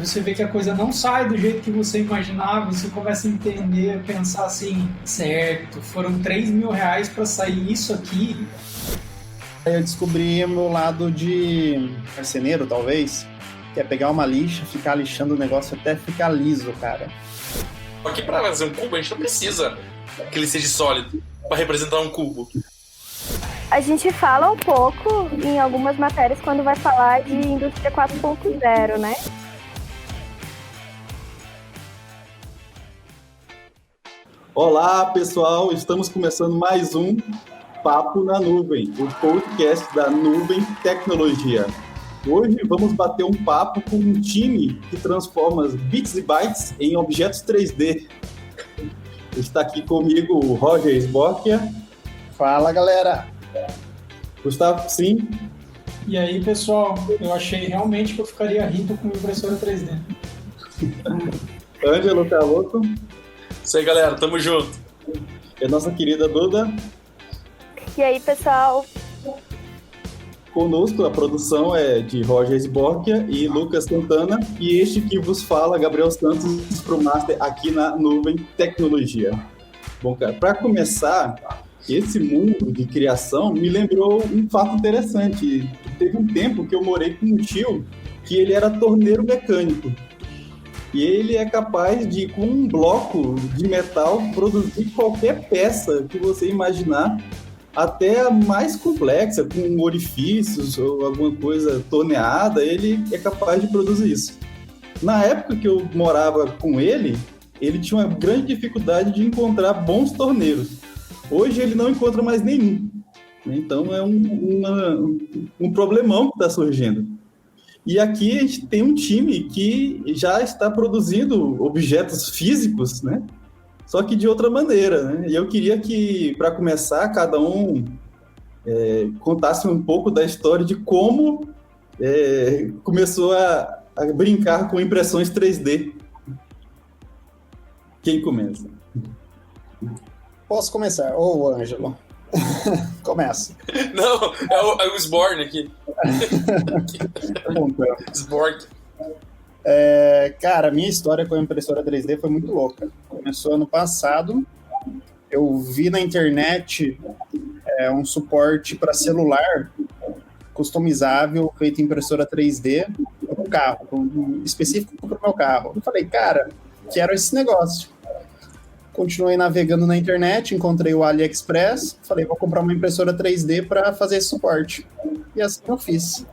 você vê que a coisa não sai do jeito que você imaginava, você começa a entender, pensar assim, certo, foram R$ 3.000 para sair isso aqui. Aí eu descobri o meu lado de marceneiro, talvez, que é pegar uma lixa, ficar lixando o negócio até ficar liso, cara. Aqui para fazer um cubo a gente não precisa que ele seja sólido para representar um cubo. A gente fala um pouco em algumas matérias quando vai falar de indústria 4.0, né? Olá, pessoal! Estamos começando mais um Papo na Nuvem, o podcast da Nuvem Tecnologia. Hoje vamos bater um papo com um time que transforma bits e bytes em objetos 3D. Está aqui comigo o Roger Sborkia. Fala, galera! Gustavo Sim. E aí, pessoal, eu achei realmente que eu ficaria rico com impressora 3D. Ângelo Carlotto. Isso aí, galera, tamo junto. E a nossa querida Duda. E aí, pessoal? Conosco, a produção é de Roger Sborkia e Lucas Santana, e este que vos fala, Gabriel Santos, pro Master aqui na Nuvem Tecnologia. Bom, cara, para começar, esse mundo de criação me lembrou um fato interessante. Teve um tempo que eu morei com um tio que ele era torneiro mecânico. E ele é capaz de, com um bloco de metal, produzir qualquer peça que você imaginar, até a mais complexa, com orifícios ou alguma coisa torneada, ele é capaz de produzir isso. Na época que eu morava com ele tinha uma grande dificuldade de encontrar bons torneiros. Hoje ele não encontra mais nenhum. Então é um problemão que está surgindo. E aqui a gente tem um time que já está produzindo objetos físicos, né? Só que de outra maneira, né? E eu queria que, para começar, cada um contasse um pouco da história de como começou a brincar com impressões 3D. Quem começa? Posso começar? Ô, Ângelo. Começa. Não, é o Sborn aqui. Sborn. Cara, minha história com a impressora 3D foi muito louca. Começou ano passado. Eu vi na internet um suporte para celular customizável, feito em impressora 3D para o carro, específico para o meu carro. Eu falei, cara, quero esse negócio. Continuei navegando na internet, encontrei o AliExpress, falei, vou comprar uma impressora 3D para fazer esse suporte. E assim eu fiz.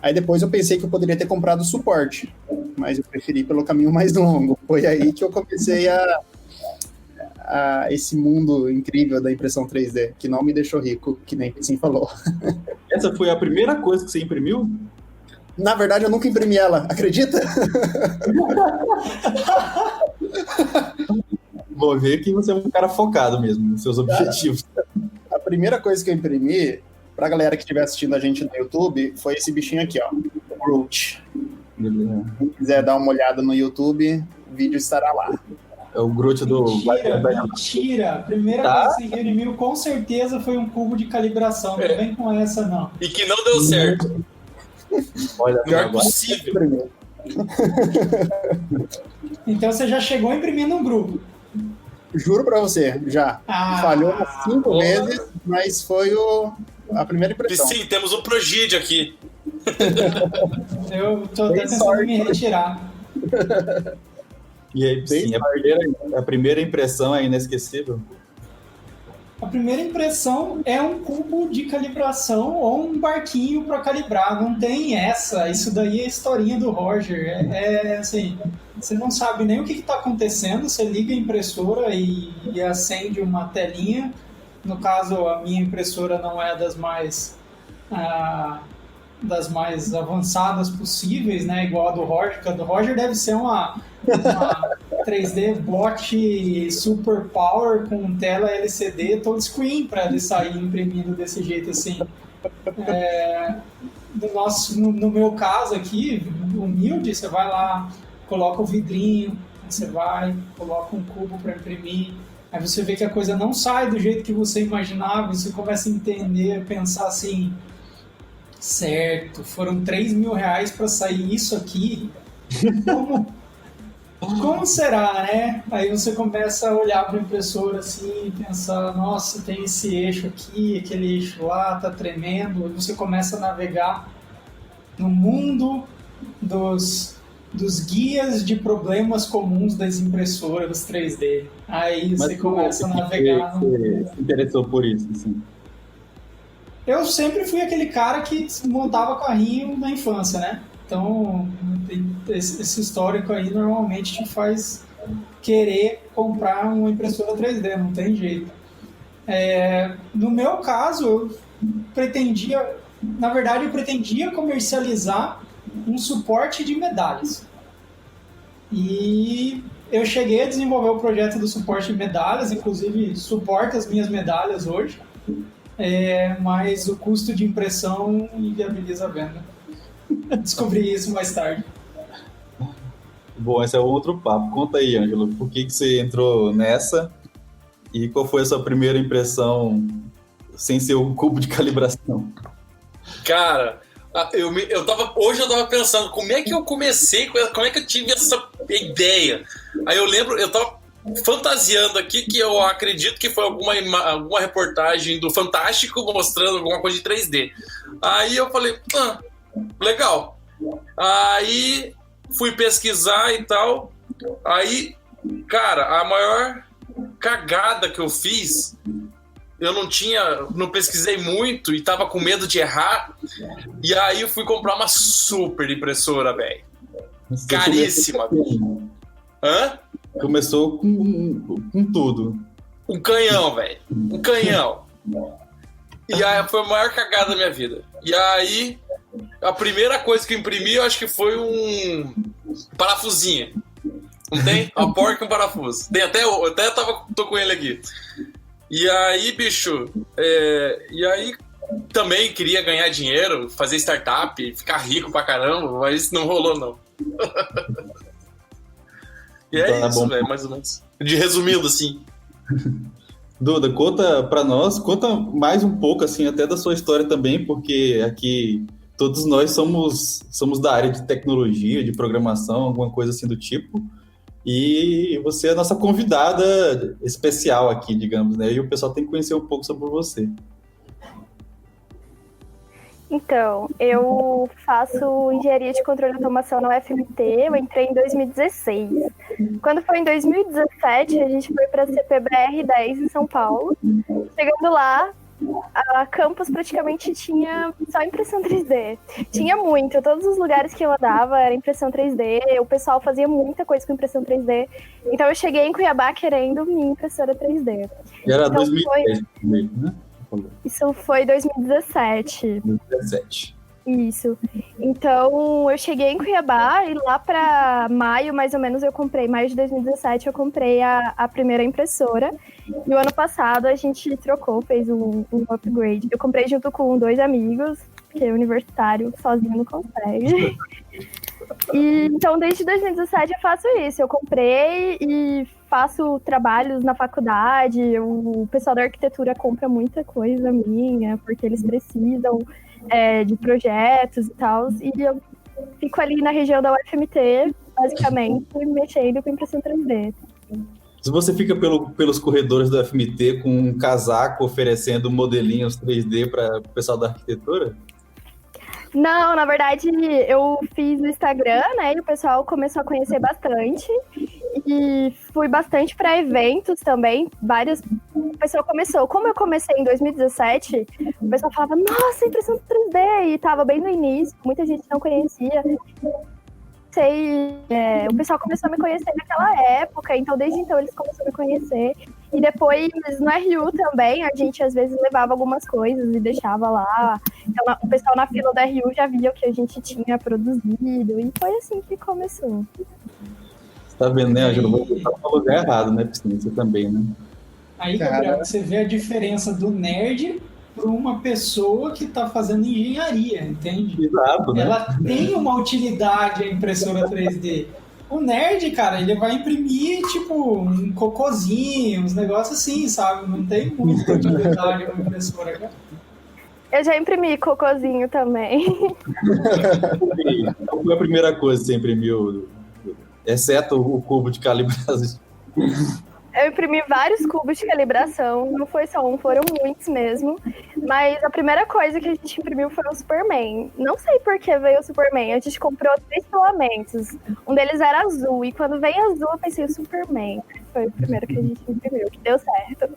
Aí depois eu pensei que eu poderia ter comprado o suporte, mas eu preferi pelo caminho mais longo. Foi aí que eu comecei a esse mundo incrível da impressão 3D, que não me deixou rico, que nem o Sim falou. Essa foi a primeira coisa que você imprimiu? Na verdade, eu nunca imprimi ela, acredita? Vou ver que você é um cara focado mesmo nos seus objetivos. A primeira coisa que eu imprimi, pra galera que estiver assistindo a gente no YouTube, foi esse bichinho aqui, ó, o Groot. Quem quiser dar uma olhada no YouTube, o vídeo estará lá. É o Groot do... Mentira! A primeira coisa que você imprimiu com certeza foi um cubo de calibração. Não vem com essa, não. E que não deu certo. Olha, pior possível. Então você já chegou imprimindo um grupo. Juro pra você, já. Falhou umas 5 vezes, mas foi a primeira impressão. E sim, temos um Progídio aqui. Eu tô até pensando em me retirar. E aí, sim, a primeira impressão é inesquecível? A primeira impressão é um cubo de calibração ou um barquinho para calibrar. Não tem essa. Isso daí é a historinha do Roger. Assim, você não sabe nem o que está acontecendo. Você liga a impressora e acende uma telinha. No caso, a minha impressora não é das mais avançadas possíveis, né? Igual a do Roger. A do Roger deve ser uma 3D Block Super Power com tela LCD touchscreen para ele sair imprimindo desse jeito assim. No meu caso aqui, humilde, você vai lá, coloca o vidrinho, você vai, coloca um cubo para imprimir, aí você vê que a coisa não sai do jeito que você imaginava, você começa a entender, pensar assim, certo, foram R$ 3.000 para sair isso aqui. Como será, né? Aí você começa a olhar para a impressora assim e pensar, nossa, tem esse eixo aqui, aquele eixo lá, tá tremendo. E você começa a navegar no mundo dos guias de problemas comuns das impressoras 3D. Aí você começa a navegar. Você se interessou por isso, assim? Eu sempre fui aquele cara que montava carrinho na infância, né? Então, esse histórico aí normalmente te faz querer comprar uma impressora 3D, não tem jeito. No meu caso, eu pretendia comercializar um suporte de medalhas. E eu cheguei a desenvolver o projeto do suporte de medalhas, inclusive suporta as minhas medalhas hoje, mas o custo de impressão inviabiliza a venda. Descobri isso mais tarde. Bom, esse é outro papo. Conta aí, Ângelo, por que você entrou nessa e qual foi a sua primeira impressão sem ser um cubo de calibração? Cara, hoje eu tava pensando como é que eu comecei, como é que eu tive essa ideia. Aí eu lembro, eu tava fantasiando aqui que eu acredito que foi alguma reportagem do Fantástico mostrando alguma coisa de 3D. Aí eu falei, legal. Aí fui pesquisar e tal. Aí, cara, a maior cagada que eu fiz, eu não pesquisei muito e tava com medo de errar. E aí eu fui comprar uma super impressora, velho. Caríssima. Hã? Começou com tudo. Um canhão, velho. Um canhão. E aí foi a maior cagada da minha vida. E aí, a primeira coisa que eu imprimi, eu acho que foi um parafusinho. Não tem? Uma porca e um parafuso. Tem eu até tô com ele aqui. E aí, bicho, e aí também queria ganhar dinheiro, fazer startup, ficar rico pra caramba, mas não rolou, não. E então, isso, velho, mais ou menos. De resumindo, assim. Duda, conta pra nós, conta mais um pouco, assim, até da sua história também, porque aqui todos nós somos da área de tecnologia, de programação, alguma coisa assim do tipo. E você é a nossa convidada especial aqui, digamos, né? E o pessoal tem que conhecer um pouco sobre você. Então, eu faço engenharia de controle de automação na UFMT, eu entrei em 2016. Quando foi em 2017, a gente foi para a CPBR-10 em São Paulo. Chegando lá, a campus praticamente tinha só impressão 3D. Tinha muito, todos os lugares que eu andava era impressão 3D, o pessoal fazia muita coisa com impressão 3D. Então eu cheguei em Cuiabá querendo minha impressora 3D. E era 2010, né? Isso foi 2017. 2017. Isso. Então, eu cheguei em Cuiabá e lá para maio, mais ou menos, maio de 2017, eu comprei a primeira impressora. E o ano passado a gente trocou, fez um upgrade. Eu comprei junto com 2 amigos, porque universitário sozinho não consegue. E, então, desde 2017 eu faço isso. Eu comprei e faço trabalhos na faculdade. O pessoal da arquitetura compra muita coisa minha, porque eles precisam de projetos e tal. E eu fico ali na região da UFMT, basicamente, mexendo com impressão 3D. Se você fica pelos corredores da UFMT com um casaco oferecendo modelinhos 3D para o pessoal da arquitetura? Não, na verdade, eu fiz no Instagram, né? E o pessoal começou a conhecer bastante. E fui bastante para eventos também. O pessoal começou. Como eu comecei em 2017, o pessoal falava, nossa, impressão 3D! E tava bem no início, muita gente não conhecia. O pessoal começou a me conhecer naquela época, então desde então eles começaram a me conhecer. E depois no RU também, a gente às vezes levava algumas coisas e deixava lá. Então o pessoal na fila da RU já via o que a gente tinha produzido, e foi assim que começou. Você tá vendo, né, Ângelo? Você tá no lugar errado, né, Você também, né? Aí, Gabriel, você vê a diferença do nerd para uma pessoa que está fazendo engenharia, entende? Exato, né? Ela tem uma utilidade, a impressora 3D. O nerd, cara, ele vai imprimir, tipo, um cocôzinho, uns negócios assim, sabe? Não tem muita utilidade com a impressora, cara. Eu já imprimi cocôzinho também. Qual foi a primeira coisa que você imprimiu, exceto o cubo de calibração? Eu imprimi vários cubos de calibração, não foi só um, foram muitos mesmo. Mas a primeira coisa que a gente imprimiu foi o Superman. Não sei por que veio o Superman, a gente comprou 3 filamentos. Um deles era azul, e quando veio azul eu pensei, o Superman. Foi o primeiro que a gente imprimiu, que deu certo.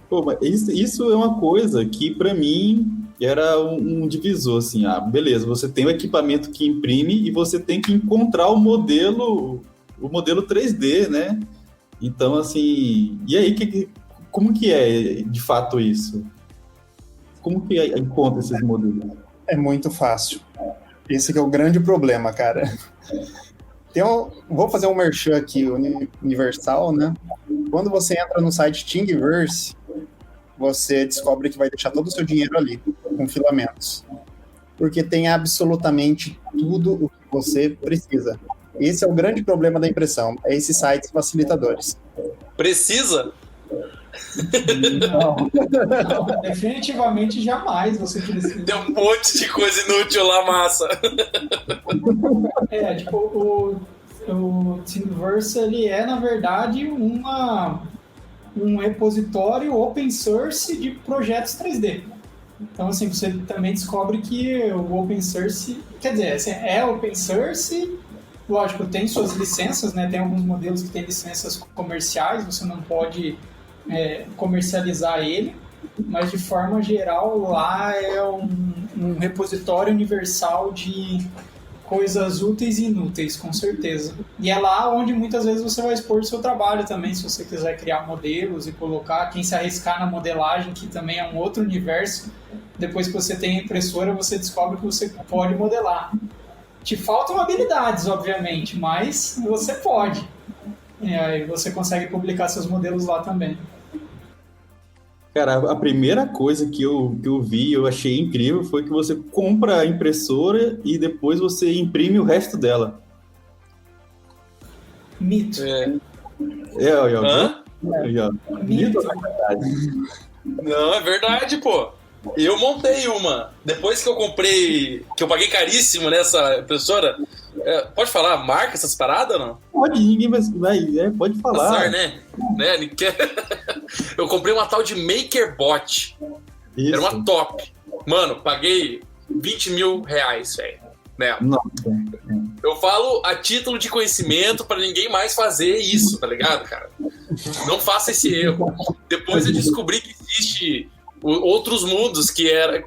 Pô, mas isso é uma coisa que, para mim, era um divisor, assim, beleza, você tem o equipamento que imprime e você tem que encontrar o modelo 3D, né? Então, assim, e aí, como que é, de fato, isso? Como que encontra esses modelos? É muito fácil. Esse que é o grande problema, cara. Vou fazer um merchan aqui universal, né? Quando você entra no site Thingiverse, você descobre que vai deixar todo o seu dinheiro ali, com filamentos. Porque tem absolutamente tudo o que você precisa. Esse é o grande problema da impressão, é esses sites facilitadores. Precisa? Não, definitivamente jamais você precisa. Tem um monte de coisa inútil lá, massa. Tipo, o Thingiverse, ele é, na verdade, um repositório open source de projetos 3D. Então, assim, você também descobre que o open source, quer dizer, assim, é open source, lógico, tem suas licenças, né? Tem alguns modelos que têm licenças comerciais, você não pode comercializar ele, mas de forma geral lá é um repositório universal de coisas úteis e inúteis, com certeza. E é lá onde muitas vezes você vai expor o seu trabalho também, se você quiser criar modelos e colocar, quem se arriscar na modelagem, que também é um outro universo, depois que você tem a impressora, você descobre que você pode modelar. Te faltam habilidades, obviamente, mas você pode. E aí você consegue publicar seus modelos lá também. Cara, a primeira coisa que eu vi, eu achei incrível, foi que você compra a impressora e depois você imprime o resto dela. Mito. Hã? Mito. Não, é verdade, pô. Eu montei uma. Depois que eu comprei, que eu paguei caríssimo nessa impressora. Pode falar a marca, essas paradas ou não? Pode, ninguém vai pode falar. Azar, né? Eu comprei uma tal de MakerBot. Isso. Era uma top. Mano, paguei 20 mil reais, velho. Nossa. Eu falo a título de conhecimento pra ninguém mais fazer isso, tá ligado, cara? Não faça esse erro. Depois eu descobri que existe outros mundos, que era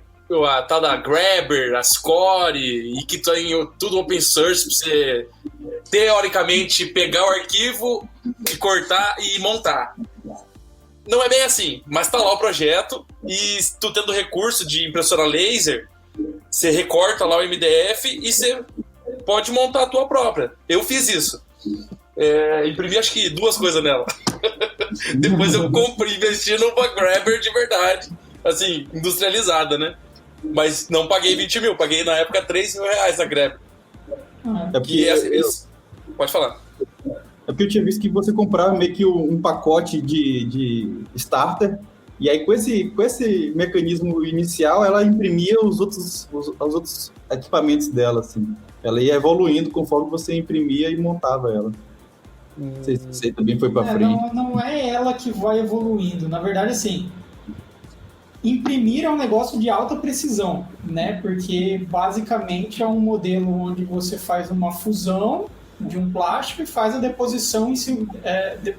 a tal da Grabber, a Score, e que tem tudo open source pra você, teoricamente, pegar o arquivo e cortar e montar. Não é bem assim, mas tá lá o projeto, e tu tendo recurso de impressora laser, você recorta lá o MDF e você pode montar a tua própria. Eu fiz isso. Imprimi acho que 2 coisas nela. Depois eu investi numa Grabber de verdade, assim, industrializada, né? Mas não paguei 20 mil, paguei na época 3 mil reais a Grabber. Pode falar. É porque eu tinha visto que você comprava meio que um pacote de starter, e aí com esse mecanismo inicial ela imprimia os outros equipamentos dela, assim. Ela ia evoluindo conforme você imprimia e montava ela. Não sei se você também foi para frente. Não é ela que vai evoluindo. Na verdade, assim, imprimir é um negócio de alta precisão, né? Porque basicamente é um modelo onde você faz uma fusão de um plástico e faz a deposição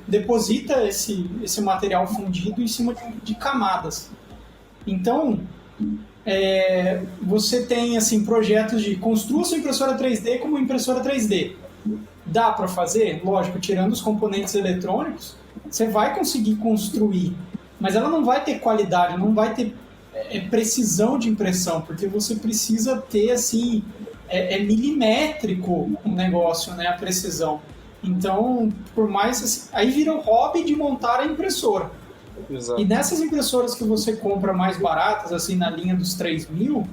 deposita esse material fundido em cima de camadas. Então, você tem assim projetos de construa sua impressora 3D como impressora 3D. Dá para fazer? Lógico, tirando os componentes eletrônicos, você vai conseguir construir, mas ela não vai ter qualidade, não vai ter precisão de impressão, porque você precisa ter assim, milimétrico o negócio, né, a precisão. Então, por mais assim, aí vira o hobby de montar a impressora. Exato. E nessas impressoras que você compra mais baratas, assim, na linha dos 3 mil,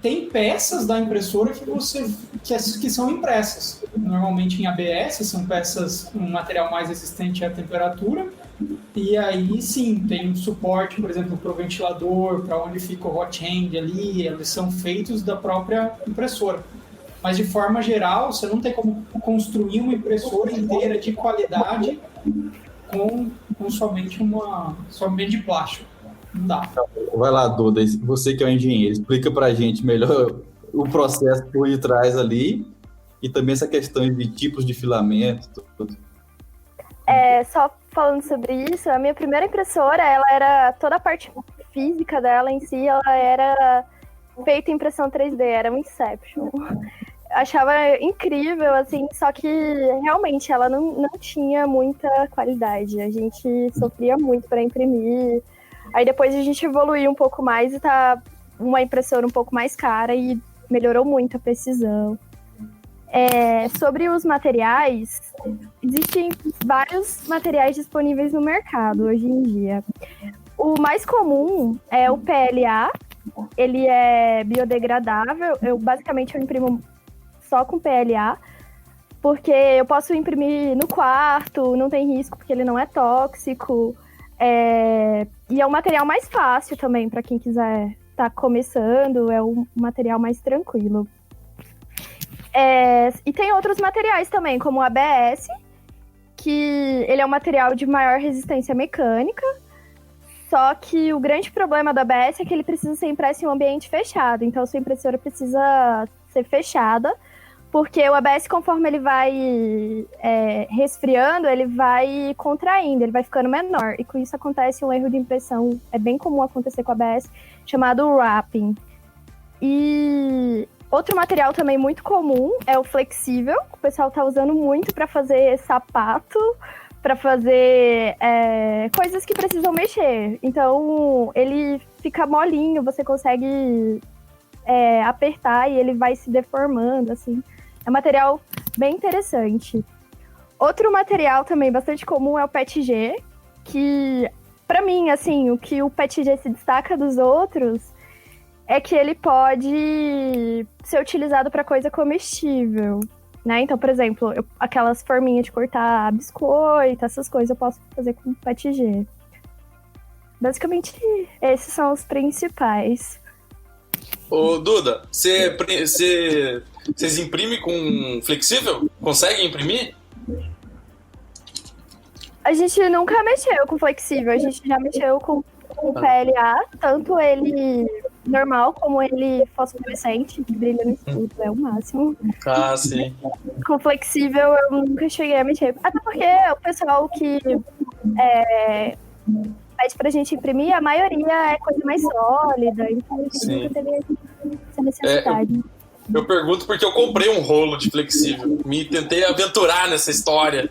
tem peças da impressora que são impressas. Normalmente em ABS, são peças com um material mais resistente à temperatura, E aí sim, tem um suporte, por exemplo, para o ventilador, para onde fica o hot end ali, eles são feitos da própria impressora. Mas de forma geral, você não tem como construir uma impressora inteira de qualidade com somente de plástico. Não dá. Vai lá, Duda, você que é um engenheiro, explica pra gente melhor o processo por detrás ali e também essa questão de tipos de filamento, tudo. Só falando sobre isso, a minha primeira impressora, ela era toda a parte física dela em si, ela era feita em impressão 3D, era um Inception. Achava incrível, assim, só que realmente ela não tinha muita qualidade. A gente sofria muito para imprimir. Aí depois a gente evoluiu um pouco mais e tá uma impressora um pouco mais cara e melhorou muito a precisão. Sobre os materiais, existem vários materiais disponíveis no mercado hoje em dia. O mais comum é o PLA, ele é biodegradável. Basicamente eu imprimo só com PLA, porque eu posso imprimir no quarto, não tem risco porque ele não é tóxico, e é um material mais fácil também para quem quiser estar começando, é um material mais tranquilo. E tem outros materiais também, como o ABS, que ele é um material de maior resistência mecânica, só que o grande problema do ABS é que ele precisa ser impresso em um ambiente fechado, então sua impressora precisa ser fechada, porque o ABS, conforme ele vai resfriando, ele vai contraindo, ele vai ficando menor. E com isso acontece um erro de impressão, é bem comum acontecer com o ABS, chamado wrapping. E outro material também muito comum é o flexível, que o pessoal está usando muito para fazer sapato, para fazer coisas que precisam mexer. Então, ele fica molinho, você consegue apertar e ele vai se deformando, assim. É um material bem interessante. Outro material também bastante comum é o PETG, que, para mim, assim, o que o PETG se destaca dos outros é que ele pode ser utilizado para coisa comestível, né? Então, por exemplo, aquelas forminhas de cortar biscoito, essas coisas eu posso fazer com PETG. Basicamente, esses são os principais. Ô, Duda, vocês imprimem com flexível? Conseguem imprimir? A gente nunca mexeu com flexível, a gente já mexeu com PLA, tanto ele normal como ele fosforescente, que brilha no escuro, é o máximo. Ah, sim. Com flexível eu nunca cheguei a mexer, até porque o pessoal que pede pra gente imprimir, a maioria é coisa mais sólida, então a gente nunca teve essa necessidade. Eu pergunto porque eu comprei um rolo de flexível. Tentei aventurar nessa história.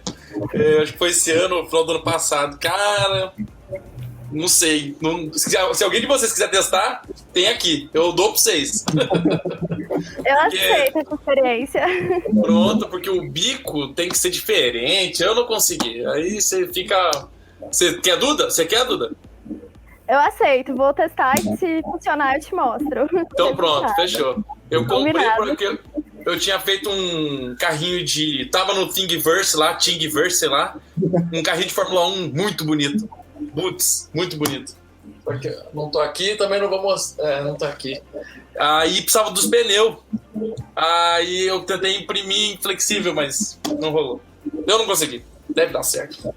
Acho que foi esse ano, no final do ano passado. Cara, não sei. Se alguém de vocês quiser testar, tem aqui. Eu dou pra vocês. Eu aceito essa experiência. Pronto, porque o bico tem que ser diferente. Eu não consegui. Aí você fica... Você quer, Duda? Você quer, Duda? Eu aceito, vou testar e se funcionar eu te mostro. Então pronto, fechou. Eu comprei Combinado. porque eu tinha feito um carrinho de... Tava no Thingiverse lá, sei lá. Um carrinho de Fórmula 1 muito bonito. Putz, muito bonito. Porque não tô aqui, também não vou mostrar. Não tô aqui. Aí precisava dos pneus. Aí eu tentei imprimir em flexível, mas não rolou. Eu não consegui. Deve dar certo.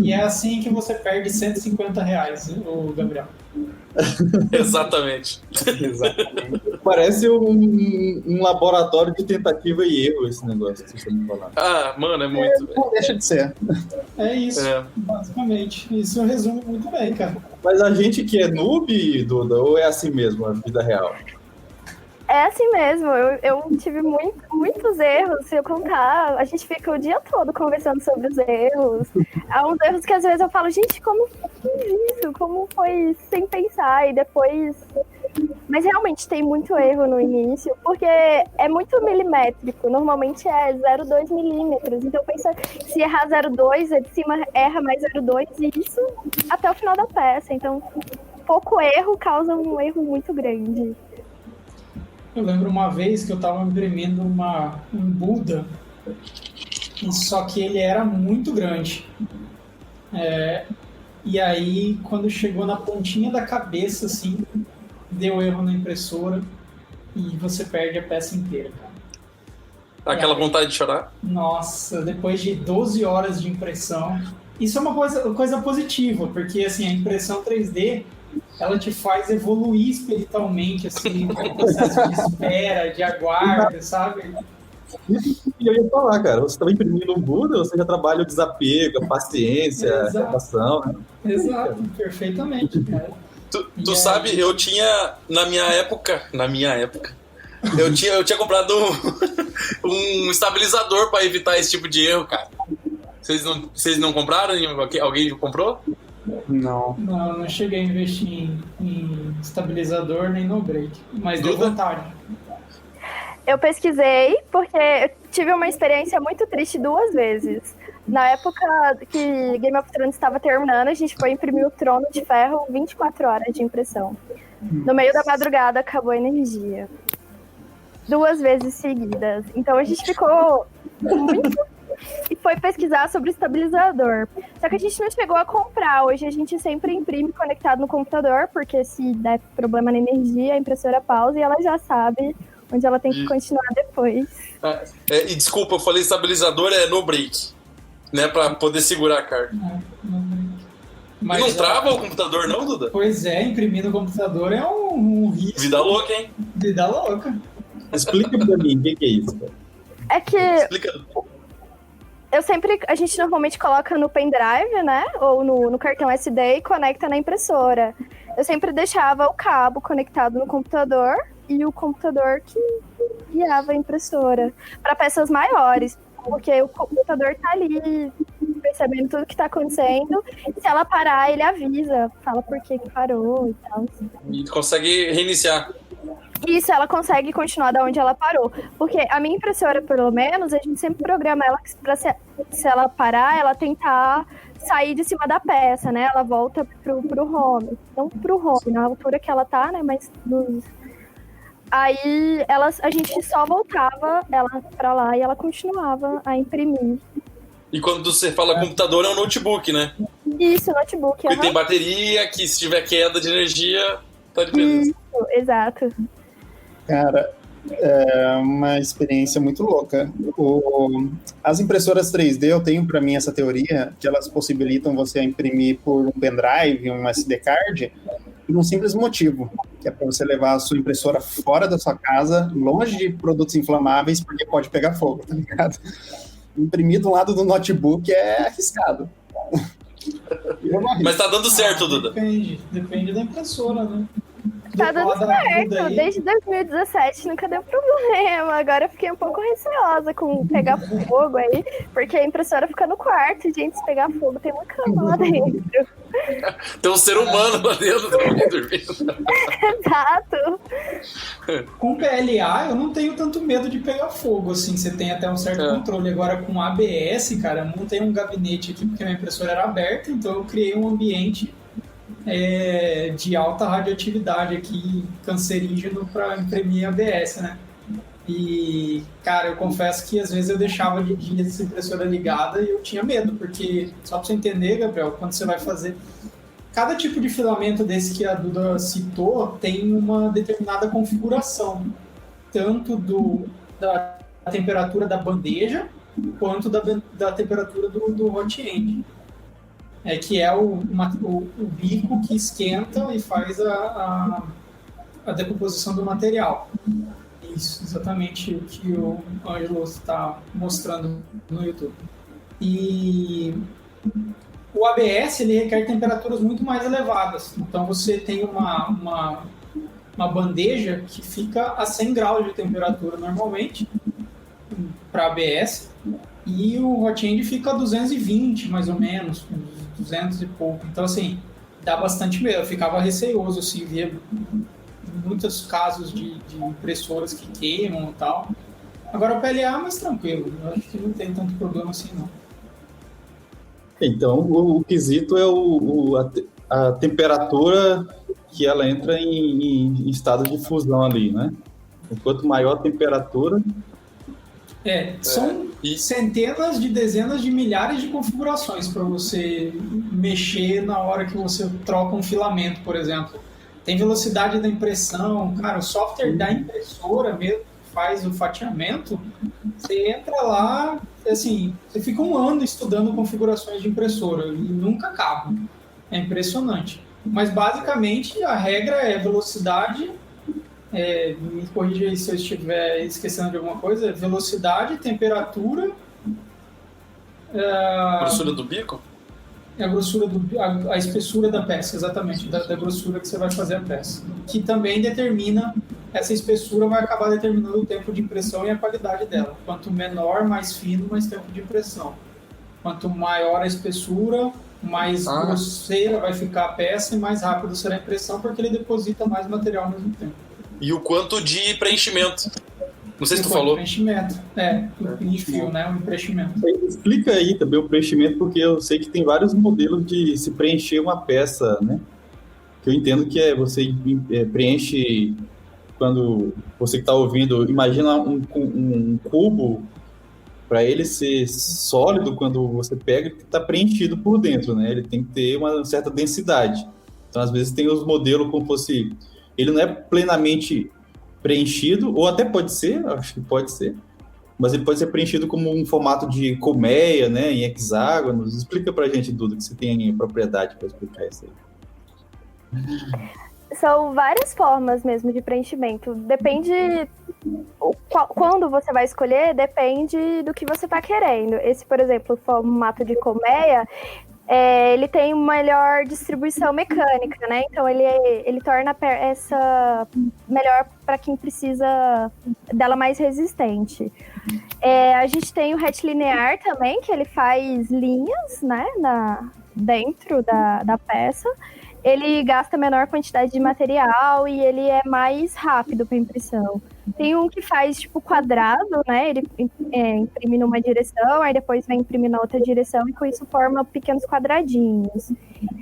E é assim que você perde R$150, o Gabriel. Exatamente. Parece um laboratório de tentativa e erro esse negócio que vocês estão me falando. Ah, mano, é muito. Não deixa de ser. É isso, basicamente. Isso resume muito bem, cara. Mas a gente que é noob, Duda, ou é assim mesmo, a vida real? É assim mesmo, eu tive muitos erros, se eu contar, a gente fica o dia todo conversando sobre os erros. Há uns erros que às vezes eu falo, gente, como fiz isso? Como foi sem pensar? E depois... Mas realmente tem muito erro no início, porque é muito milimétrico, normalmente é 0,2 milímetros. Então pensa, se errar 0,2, de cima erra mais 0,2, e isso até o final da peça. Então, pouco erro causa um erro muito grande. Eu lembro uma vez que eu estava imprimindo um Buda, só que ele era muito grande. E aí, quando chegou na pontinha da cabeça, assim, deu erro na impressora e você perde a peça inteira, cara. Aquela vontade de chorar? Nossa, depois de 12 horas de impressão. Isso é uma coisa positiva, porque assim, a impressão 3D ela te faz evoluir espiritualmente, assim, no processo de espera, de aguardo, sabe? Isso que eu ia falar, cara. Você estava imprimindo um Buda, você já trabalha o desapego, a paciência, a aceitação, né? Exato, perfeitamente, cara. Tu sabe, eu tinha, na minha época, eu tinha comprado um estabilizador para evitar esse tipo de erro, cara. Vocês não compraram? Alguém comprou? Não. Não cheguei a investir em estabilizador nem no break, mas deu Duda? vontade. Eu pesquisei porque eu tive uma experiência muito triste 2 vezes. Na época que Game of Thrones estava terminando, a gente foi imprimir o Trono de Ferro 24 horas de impressão. No meio da madrugada acabou a energia. 2 vezes seguidas. Então a gente ficou muito... E foi pesquisar sobre o estabilizador. Só que a gente não chegou a comprar. Hoje a gente sempre imprime conectado no computador, porque se der problema na energia, a impressora pausa e ela já sabe onde ela tem que continuar depois. E desculpa, eu falei estabilizador no break, né? Pra poder segurar a carga. Mas e não trava o computador não, Duda? Pois é, imprimir no computador é um risco. Vida louca, hein? Vida louca. Explica pra mim o que é isso, cara. É que Explica. a gente normalmente coloca no pendrive, né? Ou no cartão SD e conecta na impressora. Eu sempre deixava o cabo conectado no computador e o computador que guiava a impressora. Para peças maiores, porque o computador tá ali percebendo tudo que tá acontecendo. E se ela parar, ele avisa, fala por que parou e tal. E consegue reiniciar. Isso, ela consegue continuar da onde ela parou. Porque a minha impressora, pelo menos, a gente sempre programa ela pra se ela parar, ela tentar sair de cima da peça, né? Ela volta pro home. Não pro home, na altura que ela tá, né? Mas aí a gente só voltava ela pra lá e ela continuava a imprimir. E quando você fala computador, é um notebook, né? Isso, notebook. Porque tem bateria, que se tiver queda de energia, tá de beleza. Isso, exato. Cara, é uma experiência muito louca. As impressoras 3D, eu tenho para mim essa teoria que elas possibilitam você imprimir por um pendrive, um SD card, por um simples motivo, que é para você levar a sua impressora fora da sua casa, longe de produtos inflamáveis, porque pode pegar fogo, tá ligado? Imprimir do lado do notebook é arriscado. Mas tá dando certo, Duda. Depende da impressora, né? Tá dando certo, desde 2017 nunca deu problema. Agora eu fiquei um pouco receosa com pegar fogo aí, porque a impressora fica no quarto, gente, se pegar fogo tem uma cama lá dentro. Tem um ser humano lá dentro dormindo. Exato. Com PLA eu não tenho tanto medo de pegar fogo, assim, você tem até um certo controle. Agora com ABS, cara, eu montei um gabinete aqui porque minha impressora era aberta, então eu criei um ambiente de alta radioatividade aqui, cancerígeno, para imprimir ABS, né? E, cara, eu confesso que às vezes eu deixava de dia essa impressora ligada e eu tinha medo, porque, só para você entender, Gabriel, quando você vai fazer... Cada tipo de filamento desse que a Duda citou tem uma determinada configuração, tanto da temperatura da bandeja, quanto da temperatura do hot end. Que é o bico que esquenta e faz a decomposição do material. Isso, exatamente o que o Ângelo está mostrando no YouTube. E o ABS ele requer temperaturas muito mais elevadas. Então você tem uma bandeja que fica a 100 graus de temperatura normalmente para ABS, e o hot end fica a 220 mais ou menos, 200 e pouco. Então, assim, dá bastante medo. Eu ficava receoso, assim, via muitos casos de impressoras que queimam e tal. Agora, o PLA é mais tranquilo. Eu acho que não tem tanto problema assim, não. Então, o quesito é a temperatura que ela entra em estado de fusão ali, né? Quanto maior a temperatura... São centenas de dezenas de milhares de configurações para você mexer na hora que você troca um filamento, por exemplo. Tem velocidade da impressão, cara, o software da impressora mesmo que faz o fatiamento, você entra lá, assim, você fica um ano estudando configurações de impressora e nunca acaba. É impressionante. Mas basicamente a regra é velocidade. Me corrija aí se eu estiver esquecendo de alguma coisa. Velocidade, temperatura. Grossura do bico? A grossura a espessura da peça, exatamente, da grossura que você vai fazer a peça. Que também determina, essa espessura vai acabar determinando o tempo de impressão e a qualidade dela. Quanto menor, mais fino, mais tempo de impressão. Quanto maior a espessura, mais grosseira vai ficar a peça e mais rápido será a impressão, porque ele deposita mais material ao mesmo tempo. E o quanto de preenchimento? Não sei se tu falou. Preenchimento, em fio, né? O preenchimento. Explica aí também o preenchimento, porque eu sei que tem vários modelos de se preencher uma peça, né? Que eu entendo que você preenche, quando você que está ouvindo, imagina um cubo, para ele ser sólido, quando você pega, ele está preenchido por dentro, né? Ele tem que ter uma certa densidade. Então, às vezes, tem os modelos como fosse... Ele não é plenamente preenchido, ou até pode ser, acho que pode ser, mas ele pode ser preenchido como um formato de colmeia, né, em hexágonos. Explica pra gente, Duda, que você tem propriedade para explicar isso aí. São várias formas mesmo de preenchimento. Depende... Quando você vai escolher, depende do que você está querendo. Esse, por exemplo, o formato de colmeia, ele tem uma melhor distribuição mecânica, né? Então, ele torna a peça melhor para quem precisa dela mais resistente. A gente tem o retilinear também, que ele faz linhas, né, dentro da peça. Ele gasta menor quantidade de material e ele é mais rápido para impressão. Tem um que faz tipo quadrado, né? Ele imprime numa direção, aí depois vai imprimir na outra direção e com isso forma pequenos quadradinhos.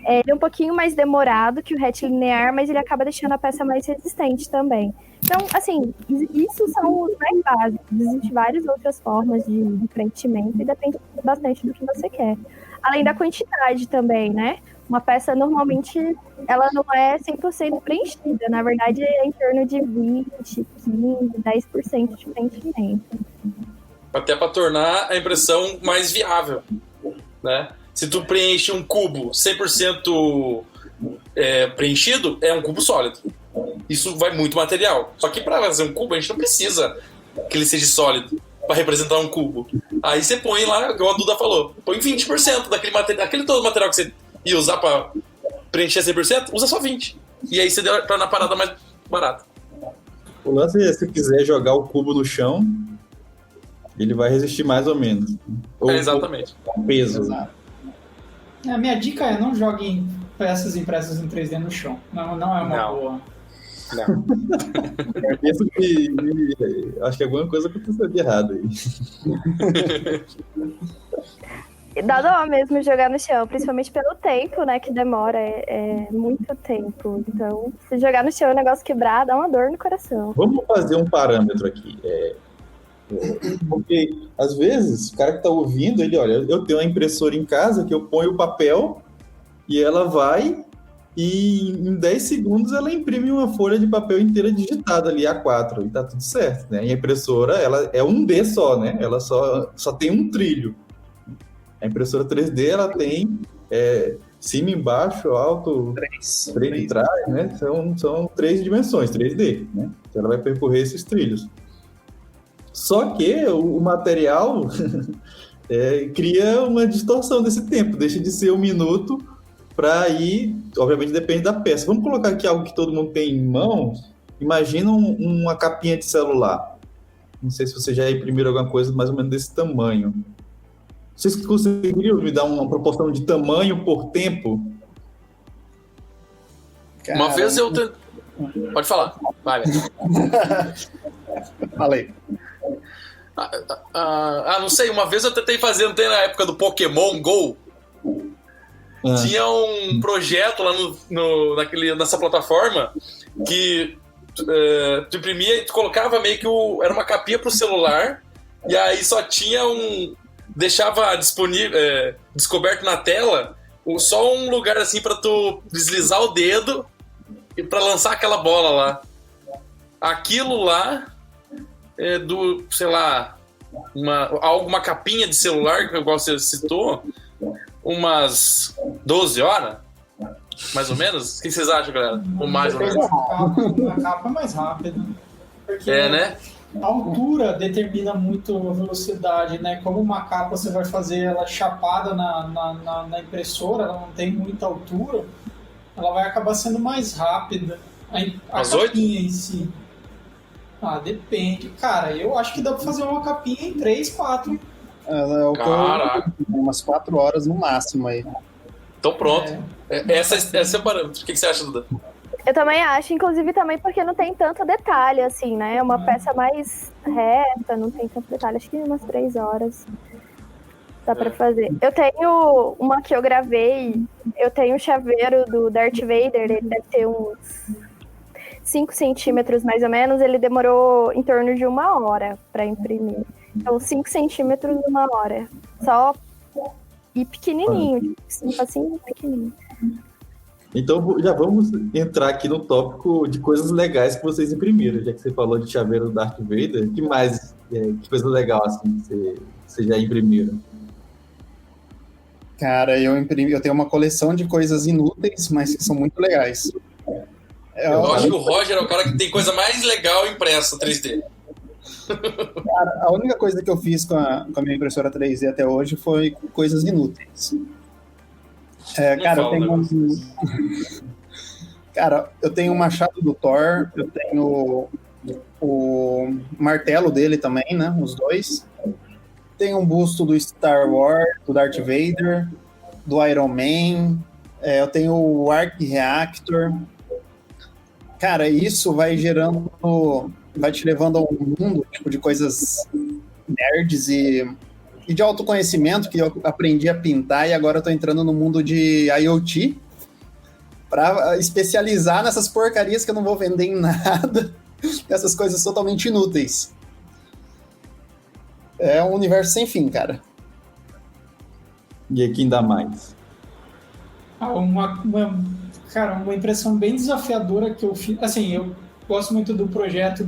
Ele é um pouquinho mais demorado que o retilinear, mas ele acaba deixando a peça mais resistente também. Então, assim, isso são os mais básicos. Existem várias outras formas de preenchimento e depende bastante do que você quer. Além da quantidade também, né? Uma peça, normalmente, ela não é 100% preenchida. Na verdade, é em torno de 20%, 15%, 10% de preenchimento. Até para tornar a impressão mais viável, né? Se tu preenche um cubo 100% preenchido, é um cubo sólido. Isso vai muito material. Só que para fazer um cubo, a gente não precisa que ele seja sólido para representar um cubo. Aí você põe lá, como a Duda falou, põe 20% daquele material, aquele todo material que você ia usar para preencher 100%, usa só 20%. E aí você torna a parada mais barata. O lance é, se quiser jogar o cubo no chão, ele vai resistir mais ou menos. Ou exatamente. O peso. Exato. A minha dica é não joguem peças impressas em 3D no chão. Não é uma boa. Não. Eu penso que acho que alguma coisa aconteceu de errado aí. Dá dó mesmo jogar no chão, principalmente pelo tempo, né, que demora, muito tempo. Então, se jogar no chão e o negócio quebrar, dá uma dor no coração. Vamos fazer um parâmetro aqui. Porque, às vezes, o cara que tá ouvindo, ele, olha, eu tenho uma impressora em casa que eu ponho o papel e ela vai e em 10 segundos ela imprime uma folha de papel inteira digitada ali, A4, e tá tudo certo, né? E a impressora, ela é um D só, né? Ela só tem um trilho. A impressora 3D, ela tem cima, embaixo, alto, frente e trás, né? São 3 dimensões, 3D, né? Então ela vai percorrer esses trilhos. Só que o material cria uma distorção desse tempo, deixa de ser 1 minuto para ir, obviamente depende da peça. Vamos colocar aqui algo que todo mundo tem em mãos. Imagina uma capinha de celular. Não sei se você já imprimiram alguma coisa mais ou menos desse tamanho. Vocês conseguiriam me dar uma proporção de tamanho por tempo? Uma vez eu... Pode falar. Vai. Falei. Não sei. Uma vez eu tentei fazer, não tem na época do Pokémon GO? Tinha um projeto lá nessa plataforma que tu imprimia e tu colocava meio que era uma capinha pro celular e aí só tinha deixava disponível, descoberto na tela só um lugar assim pra tu deslizar o dedo e pra lançar aquela bola lá. Aquilo lá é sei lá, alguma capinha de celular, igual você citou, umas 12 horas, mais ou menos? O que vocês acham, galera? Ou mais ou menos? A capa é mais rápida. Porque né? a altura determina muito a velocidade, né? Como uma capa você vai fazer ela chapada na impressora, ela não tem muita altura, ela vai acabar sendo mais rápida. A capinha em si. Depende. Cara, eu acho que dá pra fazer uma capinha em 3, 4. Caraca. Umas 4 horas no máximo aí. Então pronto. Esse é o parâmetro. O que você acha, Duda? Eu também acho, inclusive também porque não tem tanto detalhe, assim, né? É uma peça mais reta, não tem tanto detalhe. Acho que umas 3 horas dá pra fazer. Eu tenho uma que eu gravei, eu tenho o chaveiro do Darth Vader, ele deve ter uns 5 centímetros mais ou menos, ele demorou em torno de 1 hora pra imprimir. Então 5 centímetros, 1 hora. Só e pequenininho, assim, pequenininho. Então já vamos entrar aqui no tópico de coisas legais que vocês imprimiram, já que você falou de chaveiro do Darth Vader. Que mais, que coisa legal assim que vocês já imprimiram? Cara, eu tenho uma coleção de coisas inúteis, mas que são muito legais. Eu acho que o Roger é o cara que tem coisa mais legal impressa 3D. Cara, a única coisa que eu fiz com a minha impressora 3D até hoje foi coisas inúteis. Cara, eu tenho o machado do Thor, eu tenho o martelo dele também, né? Os dois. Tem um busto do Star Wars, do Darth Vader, do Iron Man. Eu tenho o Arc Reactor. Cara, isso vai te levando a um mundo tipo, de coisas nerds e de autoconhecimento que eu aprendi a pintar e agora eu tô entrando no mundo de IoT para especializar nessas porcarias que eu não vou vender em nada, essas coisas totalmente inúteis. É um universo sem fim, cara. E aqui ainda mais. Uma impressão bem desafiadora que eu fiz. Assim, eu gosto muito do projeto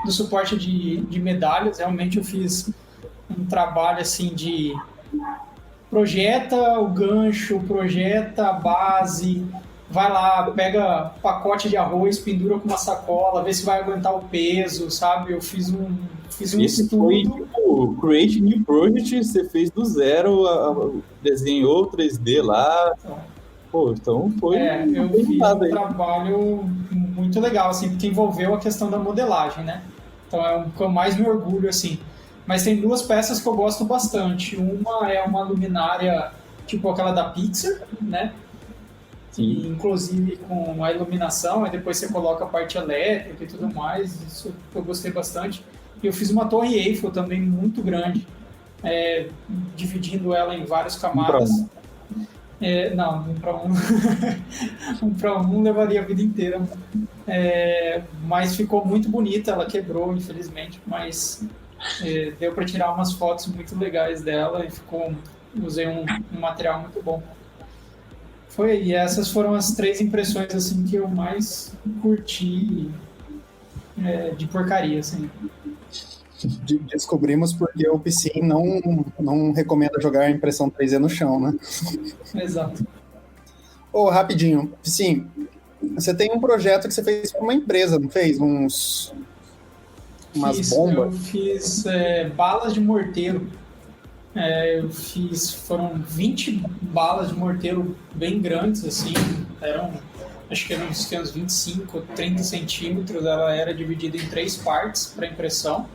do suporte de medalhas. Realmente eu fiz um trabalho assim de projeta o gancho, projeta a base, vai lá, pega pacote de arroz, pendura com uma sacola, vê se vai aguentar o peso, sabe? Eu fiz um Esse estudo. foi tipo Create New Project, você fez do zero, desenhou 3D lá. Pô, então foi. Eu fiz um trabalho muito legal, assim, porque envolveu a questão da modelagem, né? Então é o que eu mais me orgulho, assim. Mas tem 2 peças que eu gosto bastante. Uma é uma luminária, tipo aquela da Pixar, né? E, inclusive com a iluminação, aí depois você coloca a parte elétrica e tudo mais. Isso eu gostei bastante. E eu fiz uma torre Eiffel também muito grande, dividindo ela em várias camadas. Não, 1 para 1. 1 para 1 levaria a vida inteira. Mas ficou muito bonita, ela quebrou, infelizmente, mas deu para tirar umas fotos muito legais dela e usei um material muito bom. E essas foram as 3 impressões assim, que eu mais curti de porcaria. Assim. Descobrimos porque o Psy não recomenda jogar impressão 3D no chão, né? Exato. Rapidinho, Psy, você tem um projeto que você fez para uma empresa, não fez? Umas bombas? Eu fiz balas de morteiro. Foram 20 balas de morteiro bem grandes, assim, acho que eram uns 25, 30 centímetros, ela era dividida em 3 partes para impressão.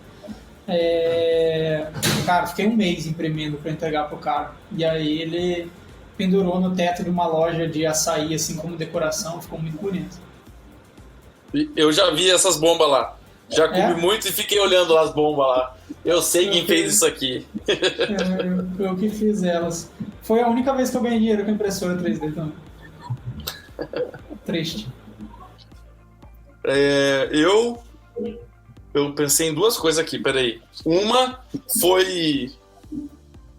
Cara, fiquei 1 mês imprimindo para entregar pro cara, e aí ele pendurou no teto de uma loja de açaí, assim, como decoração, ficou muito bonito. Eu já vi essas bombas lá. Já comi muito e fiquei olhando as bombas lá. Eu sei quem fez isso aqui. Eu que fiz elas. Foi a única vez que eu ganhei dinheiro com impressora 3D também. Triste. eu pensei em duas coisas aqui, peraí. Uma foi...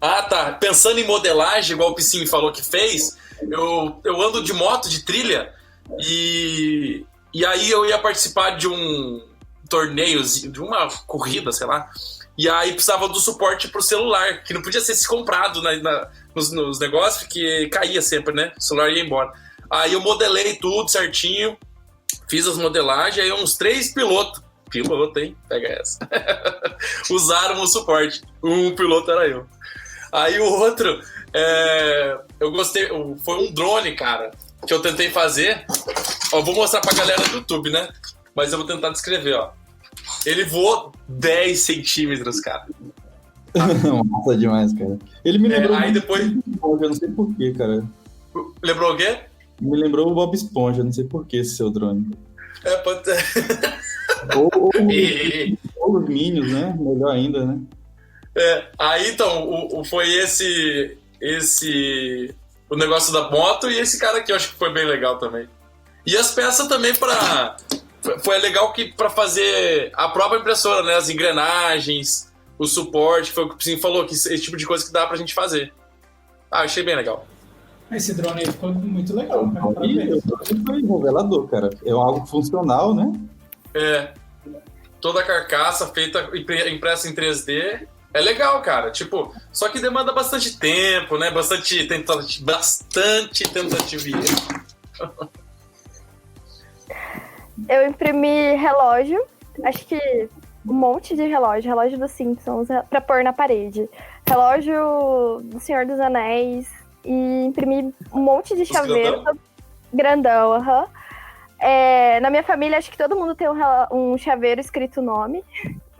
Ah, tá. Pensando em modelagem, igual o Piscine falou que fez, eu ando de moto, de trilha, e aí eu ia participar de um torneio, de uma corrida, sei lá, e aí precisava do suporte pro celular, que não podia ser comprado nos negócios, porque caía sempre, né? O celular ia embora. Aí eu modelei tudo certinho, fiz as modelagens, aí uns 3 pilotos, hein? Pega essa. Usaram o suporte. Um piloto era eu. Aí o outro, eu gostei, foi um drone, cara, que eu tentei fazer. Ó, vou mostrar pra galera do YouTube, né? Mas eu vou tentar descrever, ó. Ele voou 10 centímetros, cara. Massa demais, cara. Ele me lembrou... aí depois... Eu não sei porquê, cara. Lembrou o quê? Me lembrou o Bob Esponja, não sei porquê esse seu drone. Pode ser. Ou os Minions, né? Melhor ainda, né? Aí então, foi o negócio da moto e esse cara aqui eu acho que foi bem legal também. E as peças também foi legal que para fazer a própria impressora, né? As engrenagens, o suporte, foi o que o Piscine falou, que esse tipo de coisa que dá pra gente fazer. Achei bem legal. Esse drone aí ficou muito legal, cara. Foi revelador, cara. É algo funcional, né? Toda a carcaça feita, impressa em 3D. É legal, cara. Tipo, só que demanda bastante tempo, né? Bastante tentativa. Eu imprimi relógio, acho que um monte de relógio dos Simpsons, pra pôr na parede. Relógio do Senhor dos Anéis, e imprimi um monte de chaveiro. Grandão, aham. Na minha família, acho que todo mundo tem um chaveiro escrito nome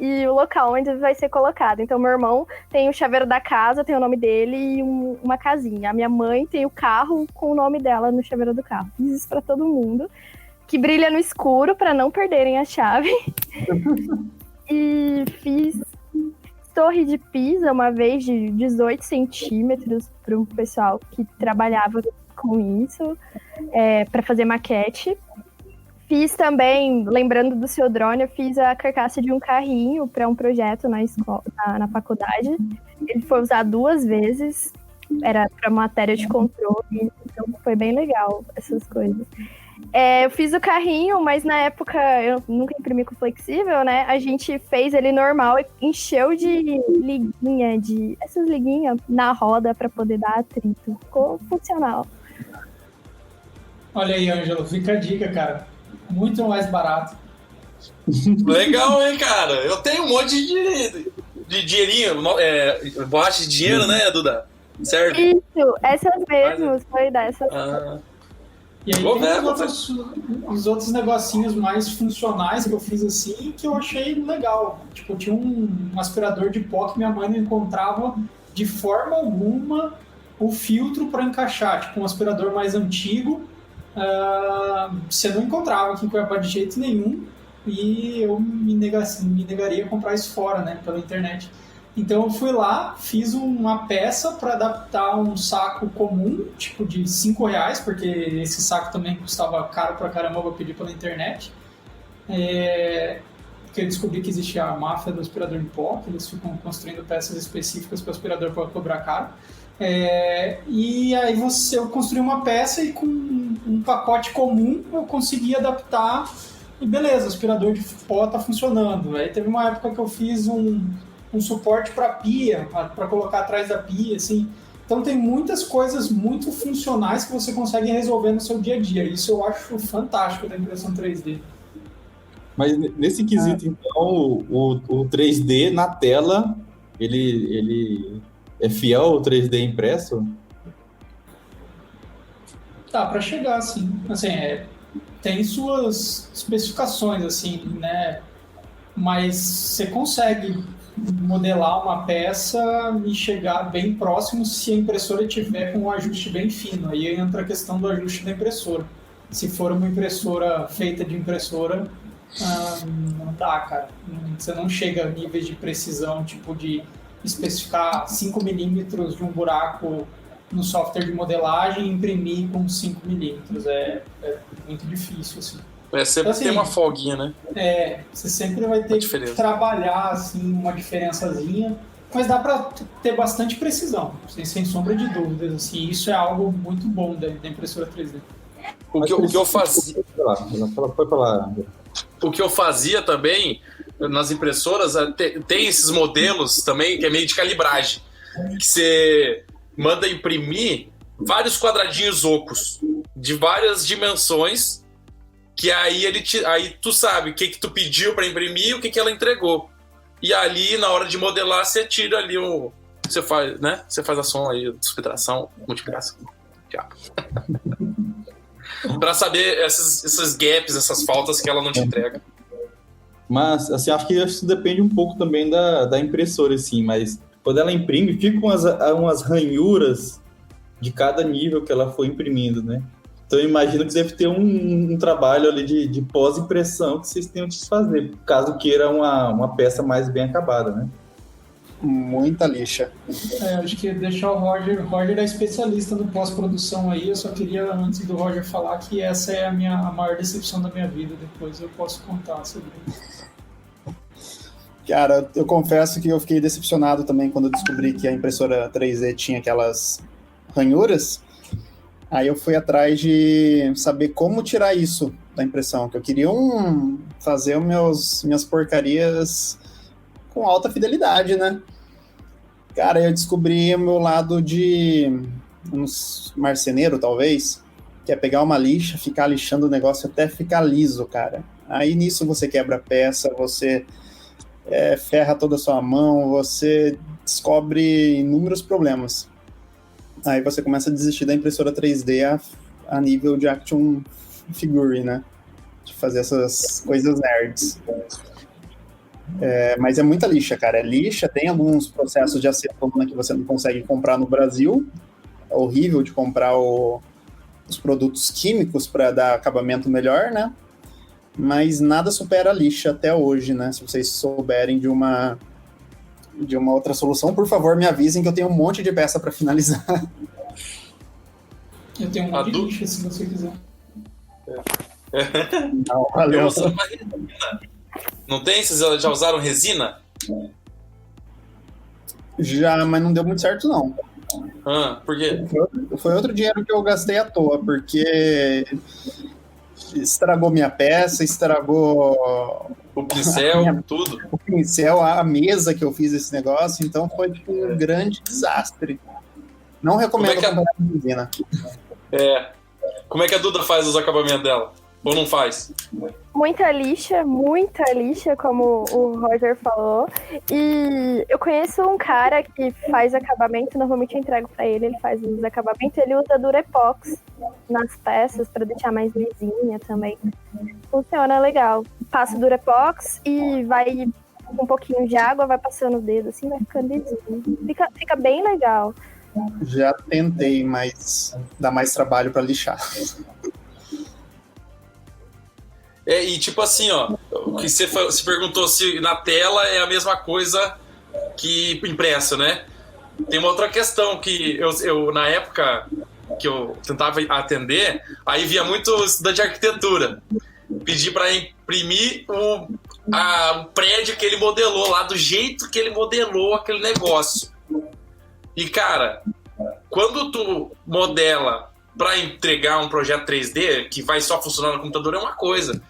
e o local onde vai ser colocado. Então, meu irmão tem o chaveiro da casa, tem o nome dele e uma casinha. A minha mãe tem o carro com o nome dela no chaveiro do carro. Fiz isso pra todo mundo, que brilha no escuro para não perderem a chave. E fiz torre de Pisa uma vez de 18 centímetros para um pessoal que trabalhava com isso, para fazer maquete. Fiz também, lembrando do seu drone, eu fiz a carcaça de um carrinho para um projeto na escola, na faculdade. Ele foi usado 2 vezes, era para matéria de controle, então foi bem legal essas coisas. Eu fiz o carrinho, mas na época eu nunca imprimi com flexível, né? A gente fez ele normal e encheu de liguinha, essas liguinhas na roda para poder dar atrito. Ficou funcional. Olha aí, Ângelo, fica a dica, cara. Muito mais barato. Legal, hein, cara? Eu tenho um monte de dinheirinho, borracha de dinheiro, né, Duda? Certo? Isso, essas mesmas, foi dessas. E aí tem os outros negocinhos mais funcionais que eu fiz assim, que eu achei legal. Tipo, tinha um aspirador de pó que minha mãe não encontrava de forma alguma o filtro para encaixar. Tipo, um aspirador mais antigo, você não encontrava aqui em Cuiabá de jeito nenhum, e eu me negaria a comprar isso fora, né, pela internet. Então eu fui lá, fiz uma peça para adaptar um saco comum, tipo de R$5, porque esse saco também custava caro pra caramba, eu pedi pela internet. Porque eu descobri que existia a máfia do aspirador de pó, que eles ficam construindo peças específicas para o aspirador para cobrar caro. E aí eu construí uma peça e com um pacote comum eu consegui adaptar e beleza, o aspirador de pó tá funcionando. Aí teve uma época que eu fiz um suporte para pia, para colocar atrás da pia, assim. Então tem muitas coisas muito funcionais que você consegue resolver no seu dia a dia. Isso eu acho fantástico da impressão 3D. Mas nesse quesito, então, o 3D na tela, ele é fiel ao 3D impresso? Tá, para chegar, assim. Assim, tem suas especificações, assim, né? Mas você consegue modelar uma peça e chegar bem próximo se a impressora tiver com um ajuste bem fino. Aí entra a questão do ajuste da impressora. Se for uma impressora feita de impressora, não dá, cara. Você não chega a níveis de precisão, tipo de especificar 5 milímetros de um buraco no software de modelagem e imprimir com 5 milímetros. É muito difícil, assim. Sempre assim, tem uma folguinha, né? Você sempre vai ter que trabalhar assim, uma diferençazinha, mas dá para ter bastante precisão, sem sombra de dúvidas. Assim, isso é algo muito bom da impressora 3D. O que eu fazia... Foi pra lá. O que eu fazia também nas impressoras, tem esses modelos também que é meio de calibragem, que você manda imprimir vários quadradinhos ocos de várias dimensões, que aí aí tu sabe o que tu pediu para imprimir e o que ela entregou. E ali, na hora de modelar, você tira ali você faz, né? Você faz a soma aí, subtração, multiplicação. Para saber esses gaps, essas faltas que ela não te entrega. Mas, assim, acho que isso depende um pouco também da impressora, assim, mas quando ela imprime, ficam umas ranhuras de cada nível que ela foi imprimindo, né? Então, eu imagino que deve ter um trabalho ali de pós-impressão que vocês tenham que fazer, caso queira uma peça mais bem acabada, né? Muita lixa. Acho que deixar o Roger é especialista no pós-produção aí. Eu só queria, antes do Roger falar, que essa é a maior decepção da minha vida. Depois eu posso contar sobre isso. Cara, eu confesso que eu fiquei decepcionado também quando eu descobri que a impressora 3D tinha aquelas ranhuras. Aí eu fui atrás de saber como tirar isso da impressão, que eu queria fazer minhas porcarias com alta fidelidade, né? Cara, eu descobri o meu lado de uns marceneiro, talvez, que é pegar uma lixa, ficar lixando o negócio até ficar liso, cara. Aí nisso você quebra a peça, você ferra toda a sua mão, você descobre inúmeros problemas. Aí você começa a desistir da impressora 3D a nível de action figure, né? De fazer essas coisas nerds. Mas é muita lixa, cara. É lixa, tem alguns processos de acetona que você não consegue comprar no Brasil. É horrível de comprar os produtos químicos para dar acabamento melhor, né? Mas nada supera a lixa até hoje, né? Se vocês souberem de uma outra solução, por favor, me avisem que eu tenho um monte de peça para finalizar. Eu tenho um monte de lixa, se você quiser. Não, valeu. Não tem? Vocês já usaram resina? Já, mas não deu muito certo, não. Por quê? Foi outro dinheiro que eu gastei à toa, porque estragou minha peça, estragou o pincel, tudo. O pincel, a mesa que eu fiz esse negócio, então foi tipo um grande desastre. Não recomendo comprar resina. Como é que a Duda faz os acabamentos dela? Ou não faz? Muita lixa, como o Roger falou. E eu conheço um cara que faz acabamento, normalmente eu entrego pra ele faz os acabamentos, ele usa Durepox nas peças pra deixar mais lisinha também. Funciona legal. Passa o Durepox e vai com um pouquinho de água, vai passando o dedo assim, vai ficando lisinho. Fica bem legal. Já tentei, mas dá mais trabalho pra lixar. E tipo assim, ó, que você perguntou se na tela é a mesma coisa que impresso, né? Tem uma outra questão que eu na época que eu tentava atender, aí via muito estudante de arquitetura. Pedi para imprimir o prédio que ele modelou lá, do jeito que ele modelou aquele negócio. E, cara, quando tu modela para entregar um projeto 3D que vai só funcionar no computador é uma coisa.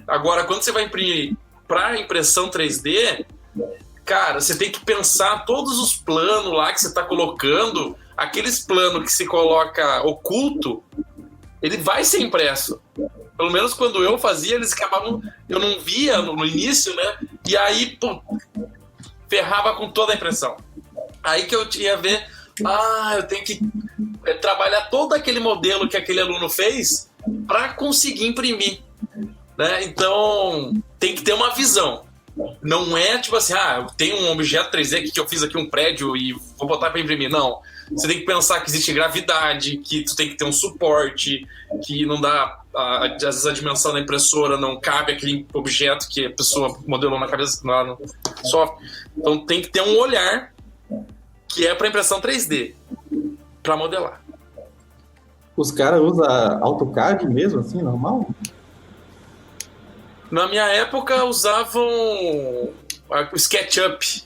Agora, quando você vai imprimir para impressão 3D, cara, você tem que pensar todos os planos lá que você está colocando, aqueles planos que se coloca oculto, ele vai ser impresso. Pelo menos quando eu fazia, eles acabavam... Eu não via no início, né? E aí, pô, ferrava com toda a impressão. Aí que eu tinha a ver... eu tenho que trabalhar todo aquele modelo que aquele aluno fez para conseguir imprimir. Né? Então, tem que ter uma visão. Não é tipo assim, eu tenho um objeto 3D aqui que eu fiz aqui um prédio e vou botar para imprimir. Não. Você tem que pensar que existe gravidade, que tu tem que ter um suporte, que não dá... às vezes a dimensão da impressora não cabe aquele objeto que a pessoa modelou na cabeça lá no software. Então tem que ter um olhar que é para impressão 3D, para modelar. Os caras usam AutoCAD mesmo, assim, normal? Na minha época usavam o SketchUp.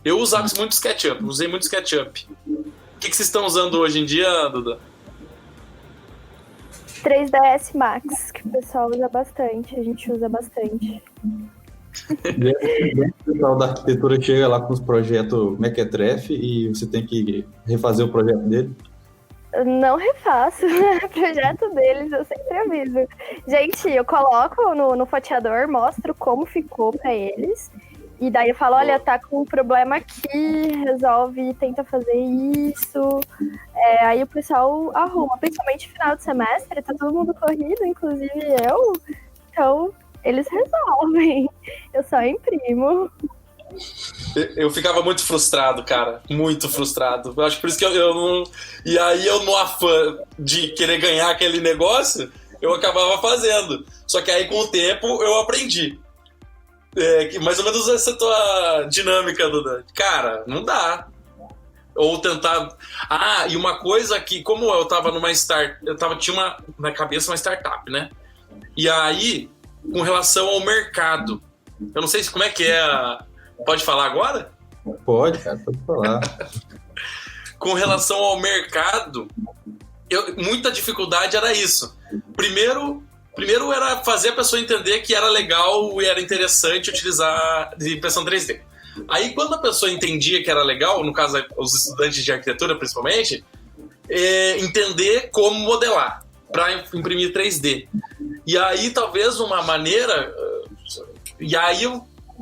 Eu usava muito SketchUp, usei muito SketchUp. O que vocês estão usando hoje em dia, Duda? 3ds Max, que o pessoal usa bastante, a gente usa bastante. O pessoal da arquitetura chega lá com os projetos Mequetrefe e você tem que refazer o projeto dele. Eu não refaço o projeto deles, eu sempre aviso. Gente, eu coloco no fatiador, mostro como ficou pra eles. E daí eu falo, olha, tá com um problema aqui, resolve, tenta fazer isso. Aí o pessoal arruma, principalmente no final de semestre, tá todo mundo corrido, inclusive eu. Então, eles resolvem. Eu só imprimo. Eu ficava muito frustrado, cara. Muito frustrado. Eu acho por isso que eu não... E aí eu, no afã de querer ganhar aquele negócio, eu acabava fazendo. Só que aí, com o tempo, eu aprendi. Mais ou menos essa tua dinâmica, Duda. Cara, não dá. Ou tentar... e uma coisa que, como eu tava numa tinha na cabeça uma startup, né? E aí, com relação ao mercado, eu não sei como é que é... Pode falar agora? Pode, cara, pode falar. Com relação ao mercado, muita dificuldade era isso. Primeiro era fazer a pessoa entender que era legal e era interessante utilizar impressão 3D. Aí, quando a pessoa entendia que era legal, no caso, os estudantes de arquitetura, principalmente, entender como modelar para imprimir 3D. E aí, talvez, uma maneira...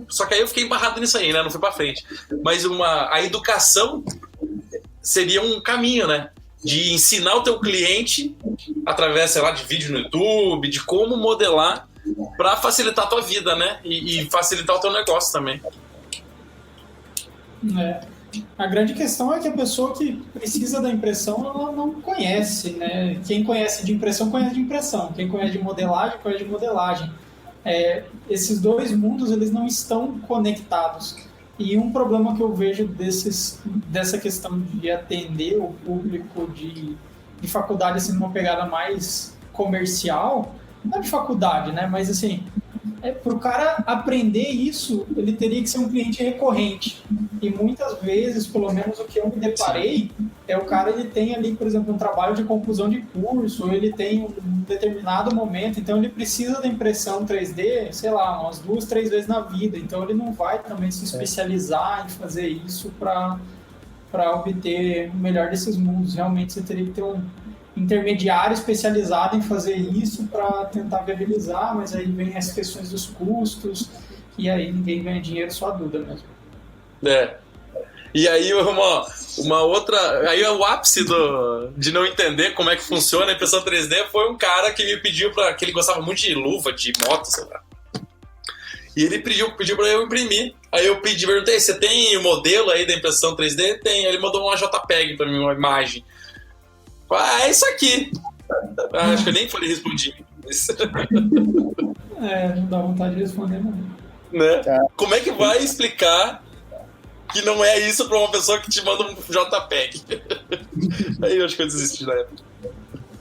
Só que aí eu fiquei embarrado nisso aí, né? Não fui pra frente. Mas a educação seria um caminho, né? De ensinar o teu cliente, através, sei lá, de vídeo no YouTube, de como modelar para facilitar a tua vida, né? E facilitar o teu negócio também. A grande questão é que a pessoa que precisa da impressão, ela não conhece, né? Quem conhece de impressão, conhece de impressão. Quem conhece de modelagem, conhece de modelagem. Esses dois mundos, eles não estão conectados. E um problema que eu vejo dessa questão de atender o público de faculdade, assim, numa pegada mais comercial, não de faculdade, né? Mas, assim, para o cara aprender isso, ele teria que ser um cliente recorrente. E muitas vezes, pelo menos o que eu me deparei, o cara, ele tem ali, por exemplo, um trabalho de conclusão de curso, ou ele tem um determinado momento, então ele precisa da impressão 3D, sei lá, umas 2, 3 vezes na vida. Então ele não vai também se especializar em fazer isso para obter o melhor desses mundos. Realmente você teria que ter um intermediário especializado em fazer isso para tentar viabilizar, mas aí vem as questões dos custos, e aí ninguém ganha dinheiro, só a Duda mesmo. E aí uma outra... Aí o ápice de não entender como é que funciona a impressão 3D foi um cara que me pediu que ele gostava muito de luva, de moto, sei lá. E ele pediu para eu imprimir. Aí eu perguntei, você tem o modelo aí da impressão 3D? Tem. Ele mandou uma JPEG para mim, uma imagem. É isso aqui. Acho que eu nem falei respondi. Não dá vontade de responder, não. Né? Como é que vai explicar que não é isso pra uma pessoa que te manda um JPEG? Aí eu acho que eu desisti na época.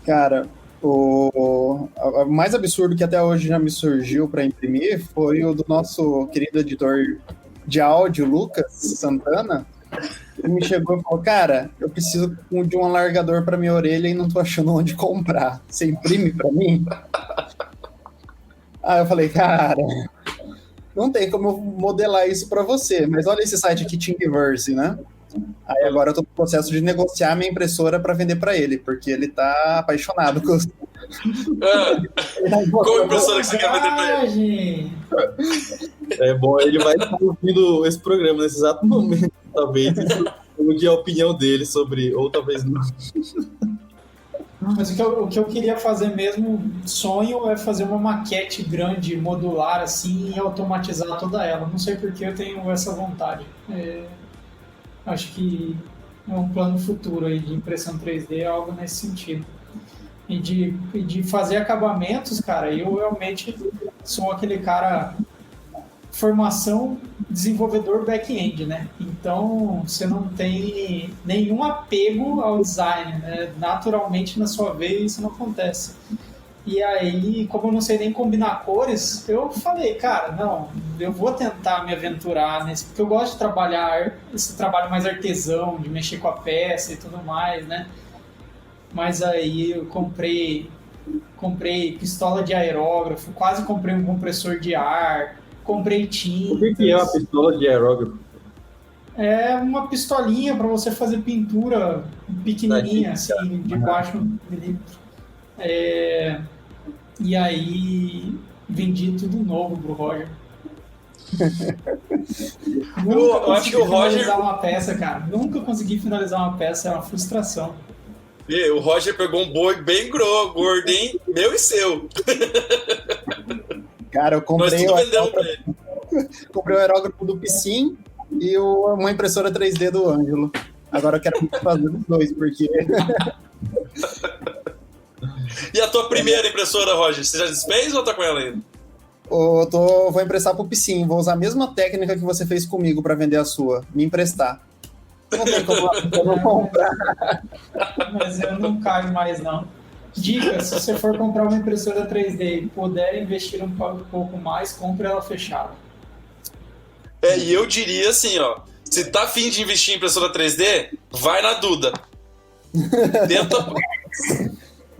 Cara, o mais absurdo que até hoje já me surgiu pra imprimir foi o do nosso querido editor de áudio, Lucas Santana. Ele me chegou e falou, cara, eu preciso de um alargador pra minha orelha e não tô achando onde comprar. Você imprime pra mim? Aí eu falei, cara, não tem como eu modelar isso pra você, mas olha esse site aqui, Thingiverse, né? Aí agora eu tô no processo de negociar minha impressora pra vender pra ele, porque ele tá apaixonado com os... Qual impressora que você quer vender pra ele? É bom, ele vai estar ouvindo esse programa nesse exato momento, talvez, e a opinião dele sobre, ou talvez não. Mas o que eu queria fazer mesmo, sonho, é fazer uma maquete grande, modular, assim, e automatizar toda ela. Não sei por que eu tenho essa vontade. Acho que é um plano futuro aí de impressão 3D, algo nesse sentido. E de fazer acabamentos, cara, eu realmente sou aquele cara... Formação desenvolvedor back-end, né? Então, você não tem nenhum apego ao design, né? Naturalmente, na sua vez, isso não acontece. E aí, como eu não sei nem combinar cores, eu falei, cara, não, eu vou tentar me aventurar nesse, porque eu gosto de trabalhar, esse trabalho mais artesão, de mexer com a peça e tudo mais, né? Mas aí eu comprei pistola de aerógrafo, quase comprei um compressor de ar, comprei tintas. O que é uma pistola de aerógrafo? É uma pistolinha para você fazer pintura pequenininha, assim, de baixo milímetro. E aí vendi tudo novo pro Roger. Eu acho que o Roger... finalizar uma peça, cara. Nunca consegui finalizar uma peça, é uma frustração. E o Roger pegou um boi bem gordo, hein? Meu e seu. Cara, eu Nós comprei tudo vendemos pra ele. comprei o aerógrafo do Piscin e uma impressora 3D do Ângelo. Agora eu quero fazer os dois, porque... E a tua primeira impressora, Roger? Você já desfez ou tá com ela ainda? Vou emprestar pro Piscin, vou usar a mesma técnica que você fez comigo para vender a sua, me emprestar. Não tem como eu não comprar. Mas eu não caio mais, não. Dica, se você for comprar uma impressora 3D e puder investir um pouco mais, compre ela fechada. E eu diria assim, ó, se tá afim de investir em impressora 3D, vai na Duda. Tenta...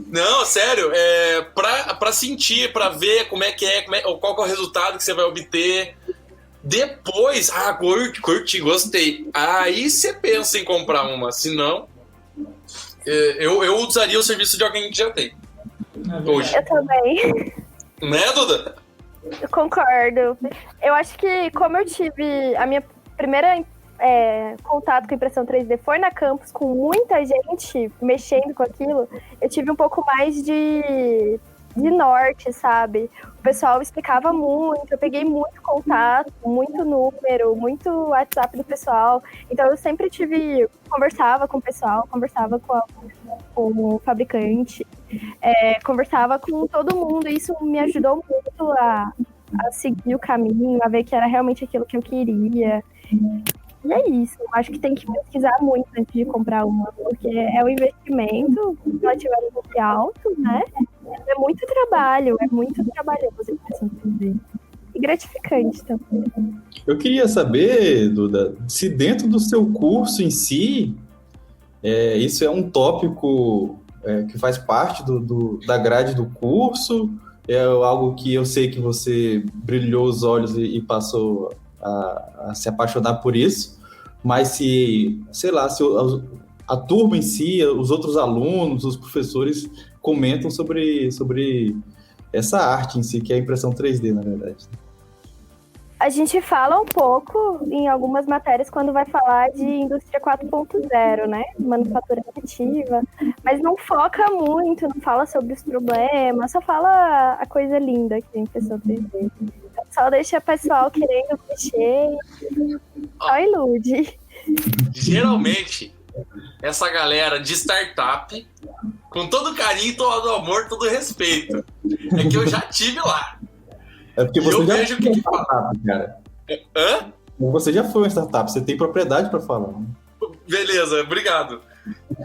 Não, sério, pra sentir, pra ver como é que é, qual que é o resultado que você vai obter. Depois, curti, gostei. Aí você pensa em comprar uma, senão eu usaria o serviço de alguém que já tem. Hoje. Eu também. Né, Duda? Eu concordo. Eu acho que como eu tive a minha primeira contato com impressão 3D foi na campus com muita gente mexendo com aquilo, eu tive um pouco mais de norte, sabe? O pessoal explicava muito, eu peguei muito contato, muito número, muito WhatsApp do pessoal. Então eu sempre conversava com o pessoal, conversava com o fabricante, conversava com todo mundo, e isso me ajudou muito a seguir o caminho, a ver que era realmente aquilo que eu queria. E é isso, eu acho que tem que pesquisar muito antes de comprar uma, porque é um investimento relativamente alto, né? É muito trabalhoso a impressão 3D. E gratificante também. Eu queria saber, Duda, se dentro do seu curso em si, isso é um tópico que faz parte da grade do curso, é algo que eu sei que você brilhou os olhos e passou a se apaixonar por isso, mas se a turma em si, os outros alunos, os professores comentam sobre essa arte em si, que é a impressão 3D, na verdade. A gente fala um pouco em algumas matérias quando vai falar de indústria 4.0, né? Manufatura aditiva, mas não foca muito, não fala sobre os problemas, só fala a coisa linda que é a impressão 3D. Só deixa o pessoal querendo mexer, só ilude. Geralmente, essa galera de startup, com todo carinho, todo amor, todo respeito, é que eu já tive lá. É porque você já vejo foi uma startup, cara. Hã? Você já foi uma startup, você tem propriedade para falar. Né? Beleza, obrigado.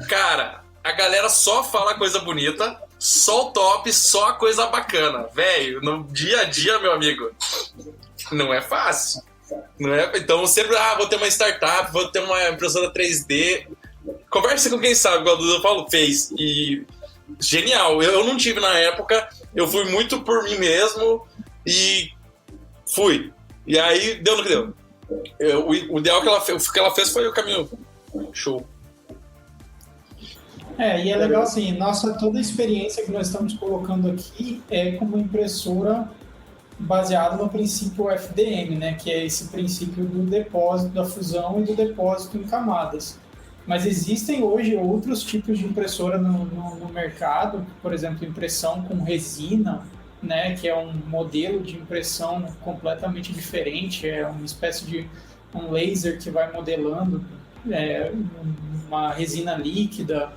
Cara, a galera só fala coisa bonita, só o top, só a coisa bacana. Velho, no dia a dia, meu amigo, não é fácil. Não é? Então, sempre, vou ter uma startup, vou ter uma impressora 3D. Conversa com quem sabe, igual o Duda falou, fez. E genial. Eu não tive na época, eu fui muito por mim mesmo e fui. E aí, deu no que deu. O ideal que ela fez foi o caminho show. E é legal assim, toda a experiência que nós estamos colocando aqui é como impressora baseada no princípio FDM, né, que é esse princípio do depósito, da fusão e do depósito em camadas. Mas existem hoje outros tipos de impressora no mercado, por exemplo, impressão com resina, né, que é um modelo de impressão completamente diferente, é uma espécie de um laser que vai modelando uma resina líquida,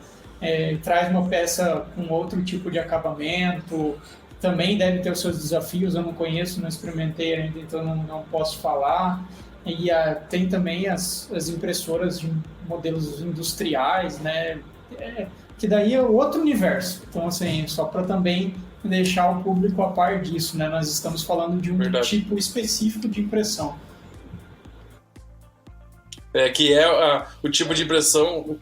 traz uma peça com outro tipo de acabamento, também deve ter os seus desafios, eu não conheço, não experimentei ainda, então não posso falar. E tem também as impressoras de modelos industriais, né, que daí é outro universo. Então, assim, só para também deixar o público a par disso, né? Nós estamos falando de um Verdade. tipo específico de impressão. Que é o tipo de impressão,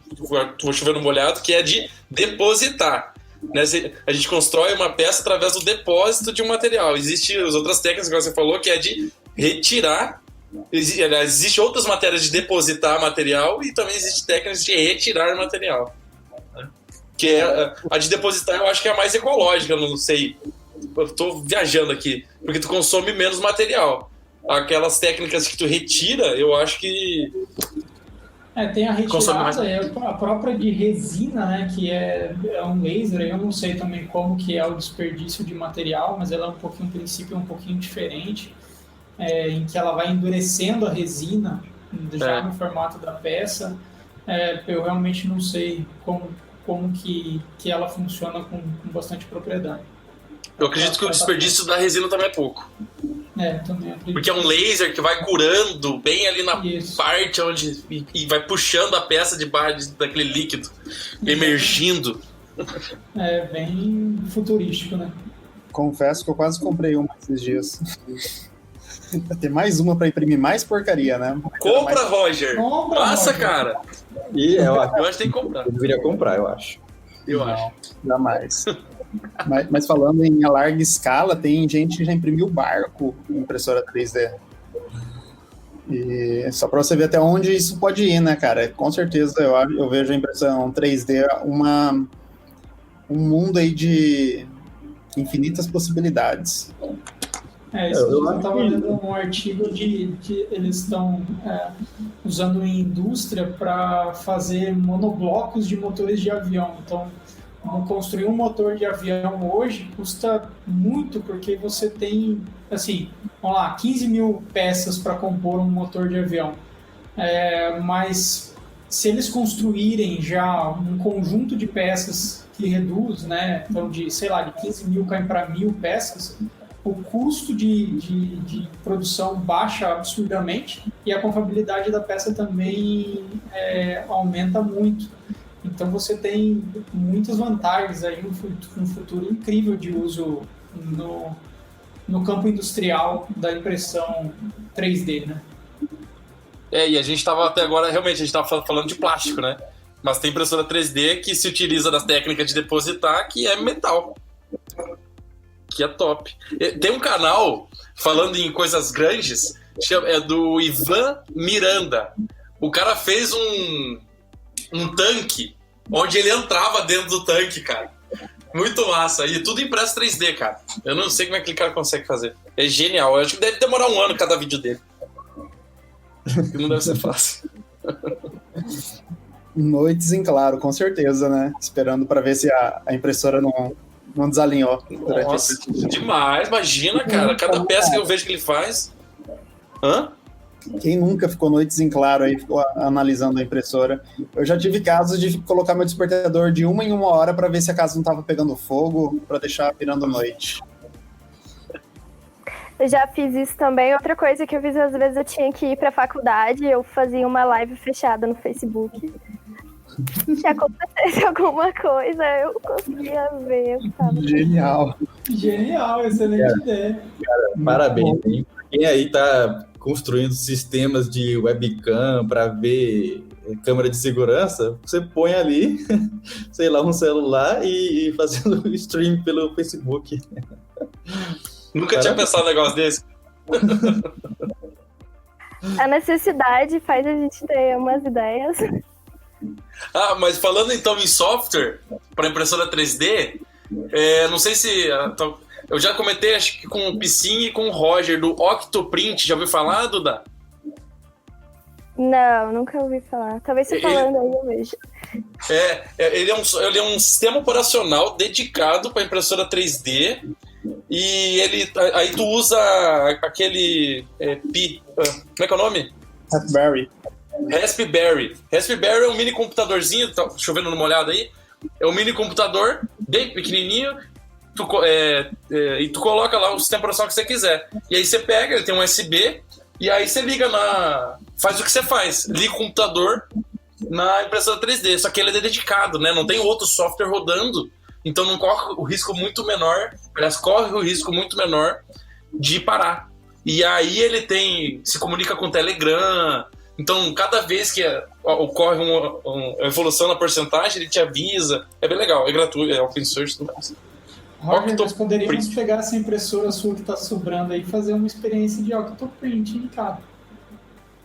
vou chover no molhado, que é de depositar. Né? A gente constrói uma peça através do depósito de um material. Existem as outras técnicas que você falou, que é de retirar. Existem outras matérias de depositar material e também existem técnicas de retirar material. Né? Que é a de depositar, eu acho que é a mais ecológica, eu não sei. Eu tô viajando aqui, porque tu consome menos material. Aquelas técnicas que tu retira, eu acho que... Tem a Consome retirada, a própria de resina, né, que é um laser. Eu não sei também como que é o desperdício de material, mas ela é um princípio um pouquinho diferente, em que ela vai endurecendo a resina já no formato da peça. Eu realmente não sei como que ela funciona com bastante propriedade. Eu acredito que o desperdício da resina também é pouco. Também acredito. Porque é um laser que vai curando bem ali na parte onde... E vai puxando a peça debaixo daquele líquido, emergindo. É bem futurístico, né? Confesso que eu quase comprei uma esses dias. Tem mais uma pra imprimir mais porcaria, né? Compra, Roger! Passa, Roger. Cara! Eu acho que tem que comprar. Eu deveria comprar, eu acho. Eu acho. Jamais. Mas falando em larga escala, tem gente que já imprimiu barco em impressora 3D. E só para você ver até onde isso pode ir, né, cara? Com certeza eu vejo a impressão 3D um mundo aí de infinitas possibilidades. Eu estava lendo um artigo de eles estão usando em indústria para fazer monoblocos de motores de avião. Então, construir um motor de avião hoje custa muito, porque você tem, assim, vamos lá, 15 mil peças para compor um motor de avião. Mas se eles construírem já um conjunto de peças que reduz, né, então de 15 mil cai para 1.000 peças, o custo de produção baixa absurdamente e a confiabilidade da peça também aumenta muito. Então você tem muitas vantagens aí, um futuro incrível de uso no campo industrial da impressão 3D, né? E a gente estava até agora, realmente, a gente estava falando de plástico, né? Mas tem impressora 3D que se utiliza das técnicas de depositar, que é metal. Que é top. Tem um canal, falando em coisas grandes, é do Ivan Miranda. O cara fez um tanque, onde ele entrava dentro do tanque, cara. Muito massa. E tudo impresso 3D, cara. Eu não sei como é que aquele cara consegue fazer. É genial. Eu acho que deve demorar 1 ano cada vídeo dele. Não deve ser fácil. Noites em claro, com certeza, né? Esperando para ver se a impressora não desalinhou. Nossa, demais. Imagina, cara. Cada peça que eu vejo que ele faz... Quem nunca ficou noites em claro aí, ficou analisando a impressora? Eu já tive casos de colocar meu despertador de 1 em 1 hora para ver se a casa não estava pegando fogo, para deixar virando noite. Eu já fiz isso também. Outra coisa que eu fiz, às vezes eu tinha que ir pra faculdade, eu fazia uma live fechada no Facebook. Se acontecesse alguma coisa, eu conseguia ver. Genial. Genial, excelente ideia. Cara, parabéns, hein? Quem aí tá construindo sistemas de webcam para ver câmera de segurança, você põe ali, sei lá, um celular e fazendo stream pelo Facebook. Nunca tinha pensado um negócio desse. A necessidade faz a gente ter umas ideias. Mas falando então em software para impressora 3D, não sei se... eu já comentei, acho que com o Piscin e com o Roger, do Octoprint. Já ouviu falar, Duda? Não, nunca ouvi falar. Talvez você falando aí eu vejo. Ele é um sistema operacional dedicado para impressora 3D. E aí tu usa aquele como é que é o nome? Raspberry. Raspberry é um mini computadorzinho, tá chovendo numa olhada aí. É um mini computador bem pequenininho. E tu coloca lá o sistema operacional que você quiser. E aí você pega, ele tem um USB, e aí você liga faz o que você faz, liga o computador na impressora 3D, só que ele é dedicado, né? Não tem outro software rodando então não corre o risco muito menor, aliás, corre o risco muito menor de parar. E aí ele se comunica com o Telegram, então cada vez que ocorre uma evolução na porcentagem, ele te avisa, é bem legal, é gratuito, é open source e tudo mais. Roger, nós poderíamos pegar essa impressora sua que está sobrando aí e fazer uma experiência de Octoprint, hein, cara?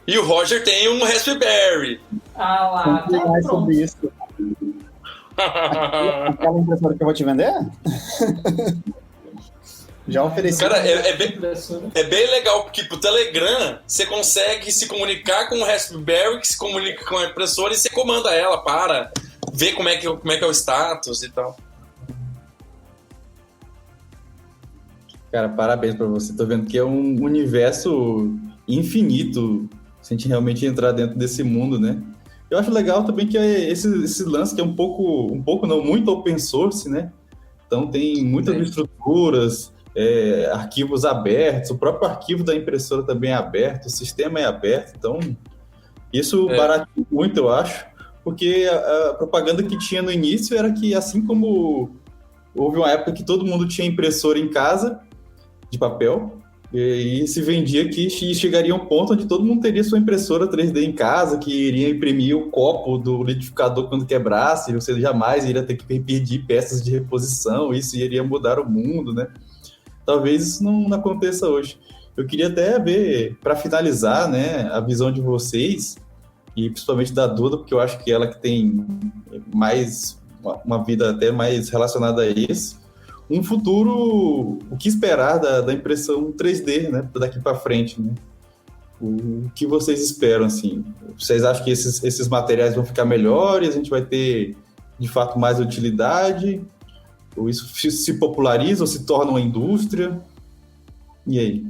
E o Roger tem um Raspberry. Ah lá, Conte tá mais pronto. sobre isso. Aquela impressora que eu vou te vender? Já ofereci. Cara, é bem legal, porque pro Telegram você consegue se comunicar com o Raspberry, que se comunica com a impressora e você comanda ela para ver como é que é o status e tal. Cara, parabéns pra você. Tô vendo que é um universo infinito se a gente realmente entrar dentro desse mundo, né? Eu acho legal também que esse lance que é um pouco não, muito open source, né? Então tem muitas estruturas, arquivos abertos, o próprio arquivo da impressora também é aberto, o sistema é aberto, então isso barateia muito, eu acho, porque a propaganda que tinha no início era que, assim como houve uma época que todo mundo tinha impressora em casa, de papel, e se vendia que chegaria um ponto onde todo mundo teria sua impressora 3D em casa, que iria imprimir o copo do liquidificador quando quebrasse, você jamais iria ter que pedir peças de reposição, isso iria mudar o mundo, né? Talvez isso não aconteça hoje. Eu queria até ver, para finalizar, né, a visão de vocês, e principalmente da Duda, porque eu acho que ela que tem uma vida até mais relacionada a isso, um futuro, o que esperar da impressão 3D, né, daqui para frente, né? O que vocês esperam, assim? Vocês acham que esses materiais vão ficar melhores? A gente vai ter, de fato, mais utilidade? Ou isso se populariza ou se torna uma indústria? E aí?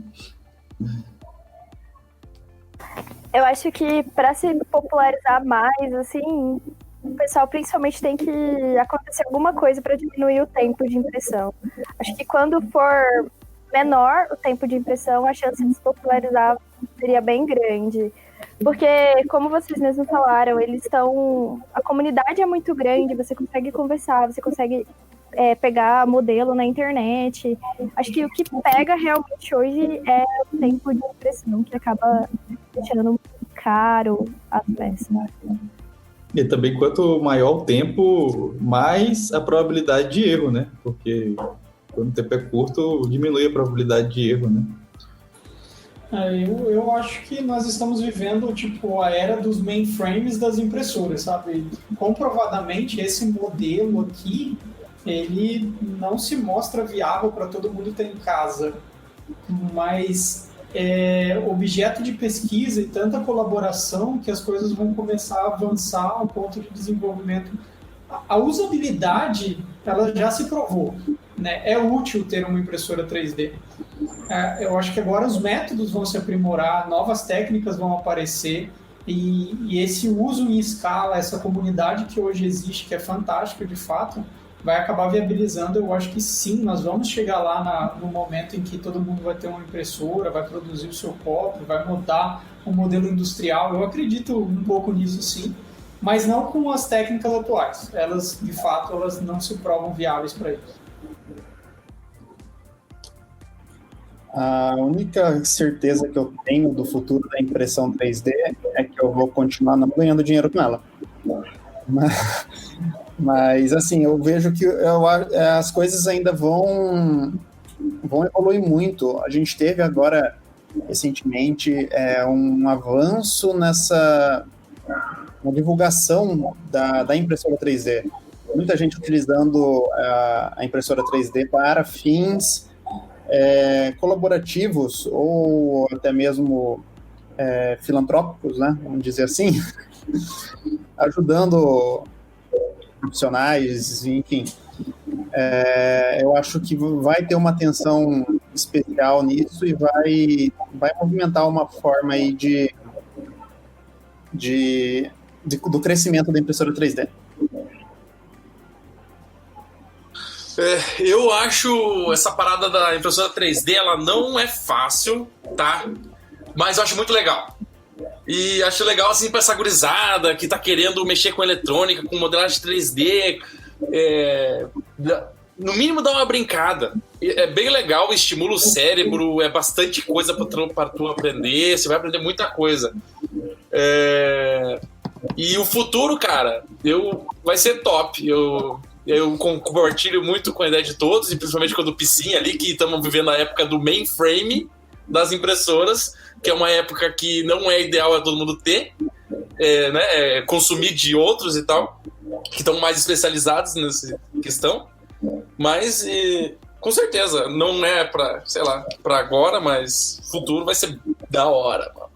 Eu acho que para se popularizar mais, assim, o pessoal principalmente tem que acontecer alguma coisa para diminuir o tempo de impressão. Acho que quando for menor o tempo de impressão, a chance de se popularizar seria bem grande. Porque, como vocês mesmos falaram, a comunidade é muito grande, você consegue conversar, você consegue pegar modelo na internet. Acho que o que pega realmente hoje é o tempo de impressão, que acaba deixando caro as peças. E também, quanto maior o tempo, mais a probabilidade de erro, né? Porque quando o tempo é curto, diminui a probabilidade de erro, né? Eu acho que nós estamos vivendo tipo a era dos mainframes das impressoras, sabe? Comprovadamente, esse modelo aqui, ele não se mostra viável para todo mundo ter em casa, mas objeto de pesquisa e tanta colaboração que as coisas vão começar a avançar ao ponto de desenvolvimento. A usabilidade, ela já se provou, né? É útil ter uma impressora 3D. Eu acho que agora os métodos vão se aprimorar, novas técnicas vão aparecer e esse uso em escala, essa comunidade que hoje existe, que é fantástica de fato, vai acabar viabilizando. Eu acho que sim, nós vamos chegar lá no momento em que todo mundo vai ter uma impressora, vai produzir o seu copo, vai mudar o modelo industrial. Eu acredito um pouco nisso sim, mas não com as técnicas atuais. Elas, de fato, elas não se provam viáveis para isso. A única certeza que eu tenho do futuro da impressão 3D é que eu vou continuar não ganhando dinheiro com ela. Mas assim, eu vejo que as coisas ainda vão evoluir muito. A gente teve agora, recentemente, um avanço na divulgação da impressora 3D. Muita gente utilizando a impressora 3D para fins colaborativos ou até mesmo filantrópicos, né? Vamos dizer assim, ajudando profissionais, enfim. Eu acho que vai ter uma atenção especial nisso e vai movimentar uma forma aí do crescimento da impressora 3D. Eu acho essa parada da impressora 3D, ela não é fácil, tá? Mas eu acho muito legal. E acho legal, assim, pra essa gurizada que tá querendo mexer com eletrônica, com modelagem 3D, no mínimo dá uma brincada. É bem legal, estimula o cérebro, é bastante coisa para tu aprender, você vai aprender muita coisa. E o futuro, cara, vai ser top. Eu compartilho muito com a ideia de todos, e principalmente com a do Piscin ali, que estamos vivendo a época do mainframe das impressoras, que é uma época que não é ideal a todo mundo ter, né, consumir de outros e tal, que estão mais especializados nessa questão. Mas, com certeza, não é pra, sei lá, pra agora, mas futuro vai ser da hora, mano.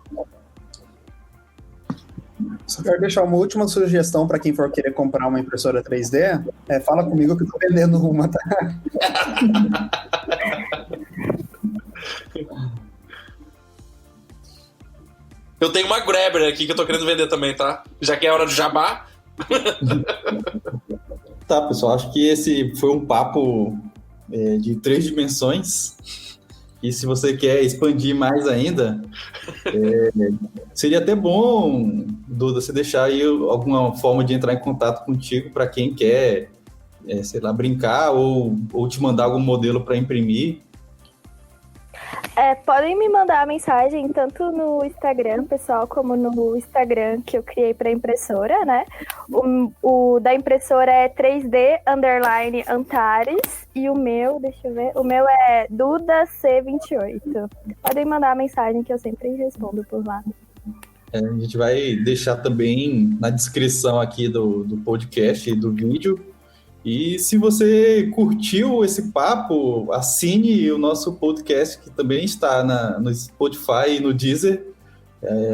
Só quero deixar uma última sugestão para quem for querer comprar uma impressora 3D. Fala comigo que eu tô vendendo uma, tá? Eu tenho uma Grabber aqui que eu tô querendo vender também, tá? Já que é hora do jabá. Tá, pessoal, acho que esse foi um papo de 3 dimensões. E se você quer expandir mais ainda, seria até bom, Duda, você deixar aí alguma forma de entrar em contato contigo para quem quer, sei lá, brincar ou te mandar algum modelo para imprimir. Podem me mandar mensagem tanto no Instagram, pessoal, como no Instagram que eu criei para impressora, né? O da impressora é 3D_Antares e o meu, deixa eu ver, o meu é Duda C28. Podem mandar mensagem que eu sempre respondo por lá. A gente vai deixar também na descrição aqui do podcast e do vídeo. E se você curtiu esse papo, assine o nosso podcast, que também está no Spotify e no Deezer.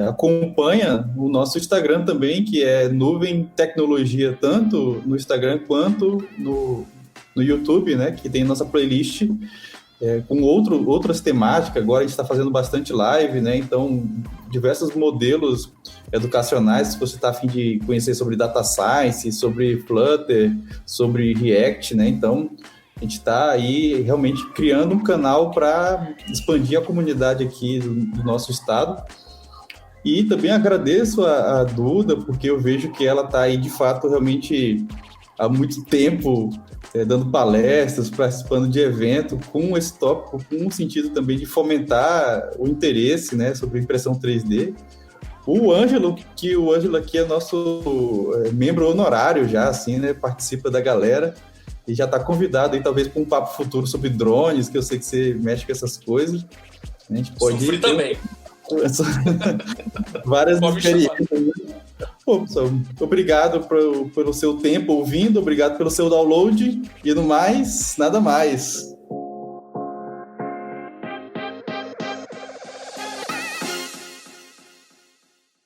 Acompanha o nosso Instagram também, que é Nuvem Tecnologia, tanto no Instagram quanto no YouTube, né, que tem nossa playlist com outras temáticas. Agora a gente está fazendo bastante live, né, então diversos modelos educacionais, se você está a fim de conhecer sobre Data Science, sobre Flutter, sobre React, né, então a gente está aí realmente criando um canal para expandir a comunidade aqui do nosso estado. E também agradeço a Duda, porque eu vejo que ela está aí, de fato, realmente há muito tempo dando palestras, participando de evento com esse tópico, com o sentido também de fomentar o interesse, né, sobre impressão 3D. O Ângelo aqui é nosso membro honorário já, assim, né, participa da galera e já está convidado aí talvez para um papo futuro sobre drones, que eu sei que você mexe com essas coisas. A gente pode Sofri também. Várias experiências. Pô, pessoal, obrigado pelo seu tempo ouvindo, obrigado pelo seu download e no mais, nada mais.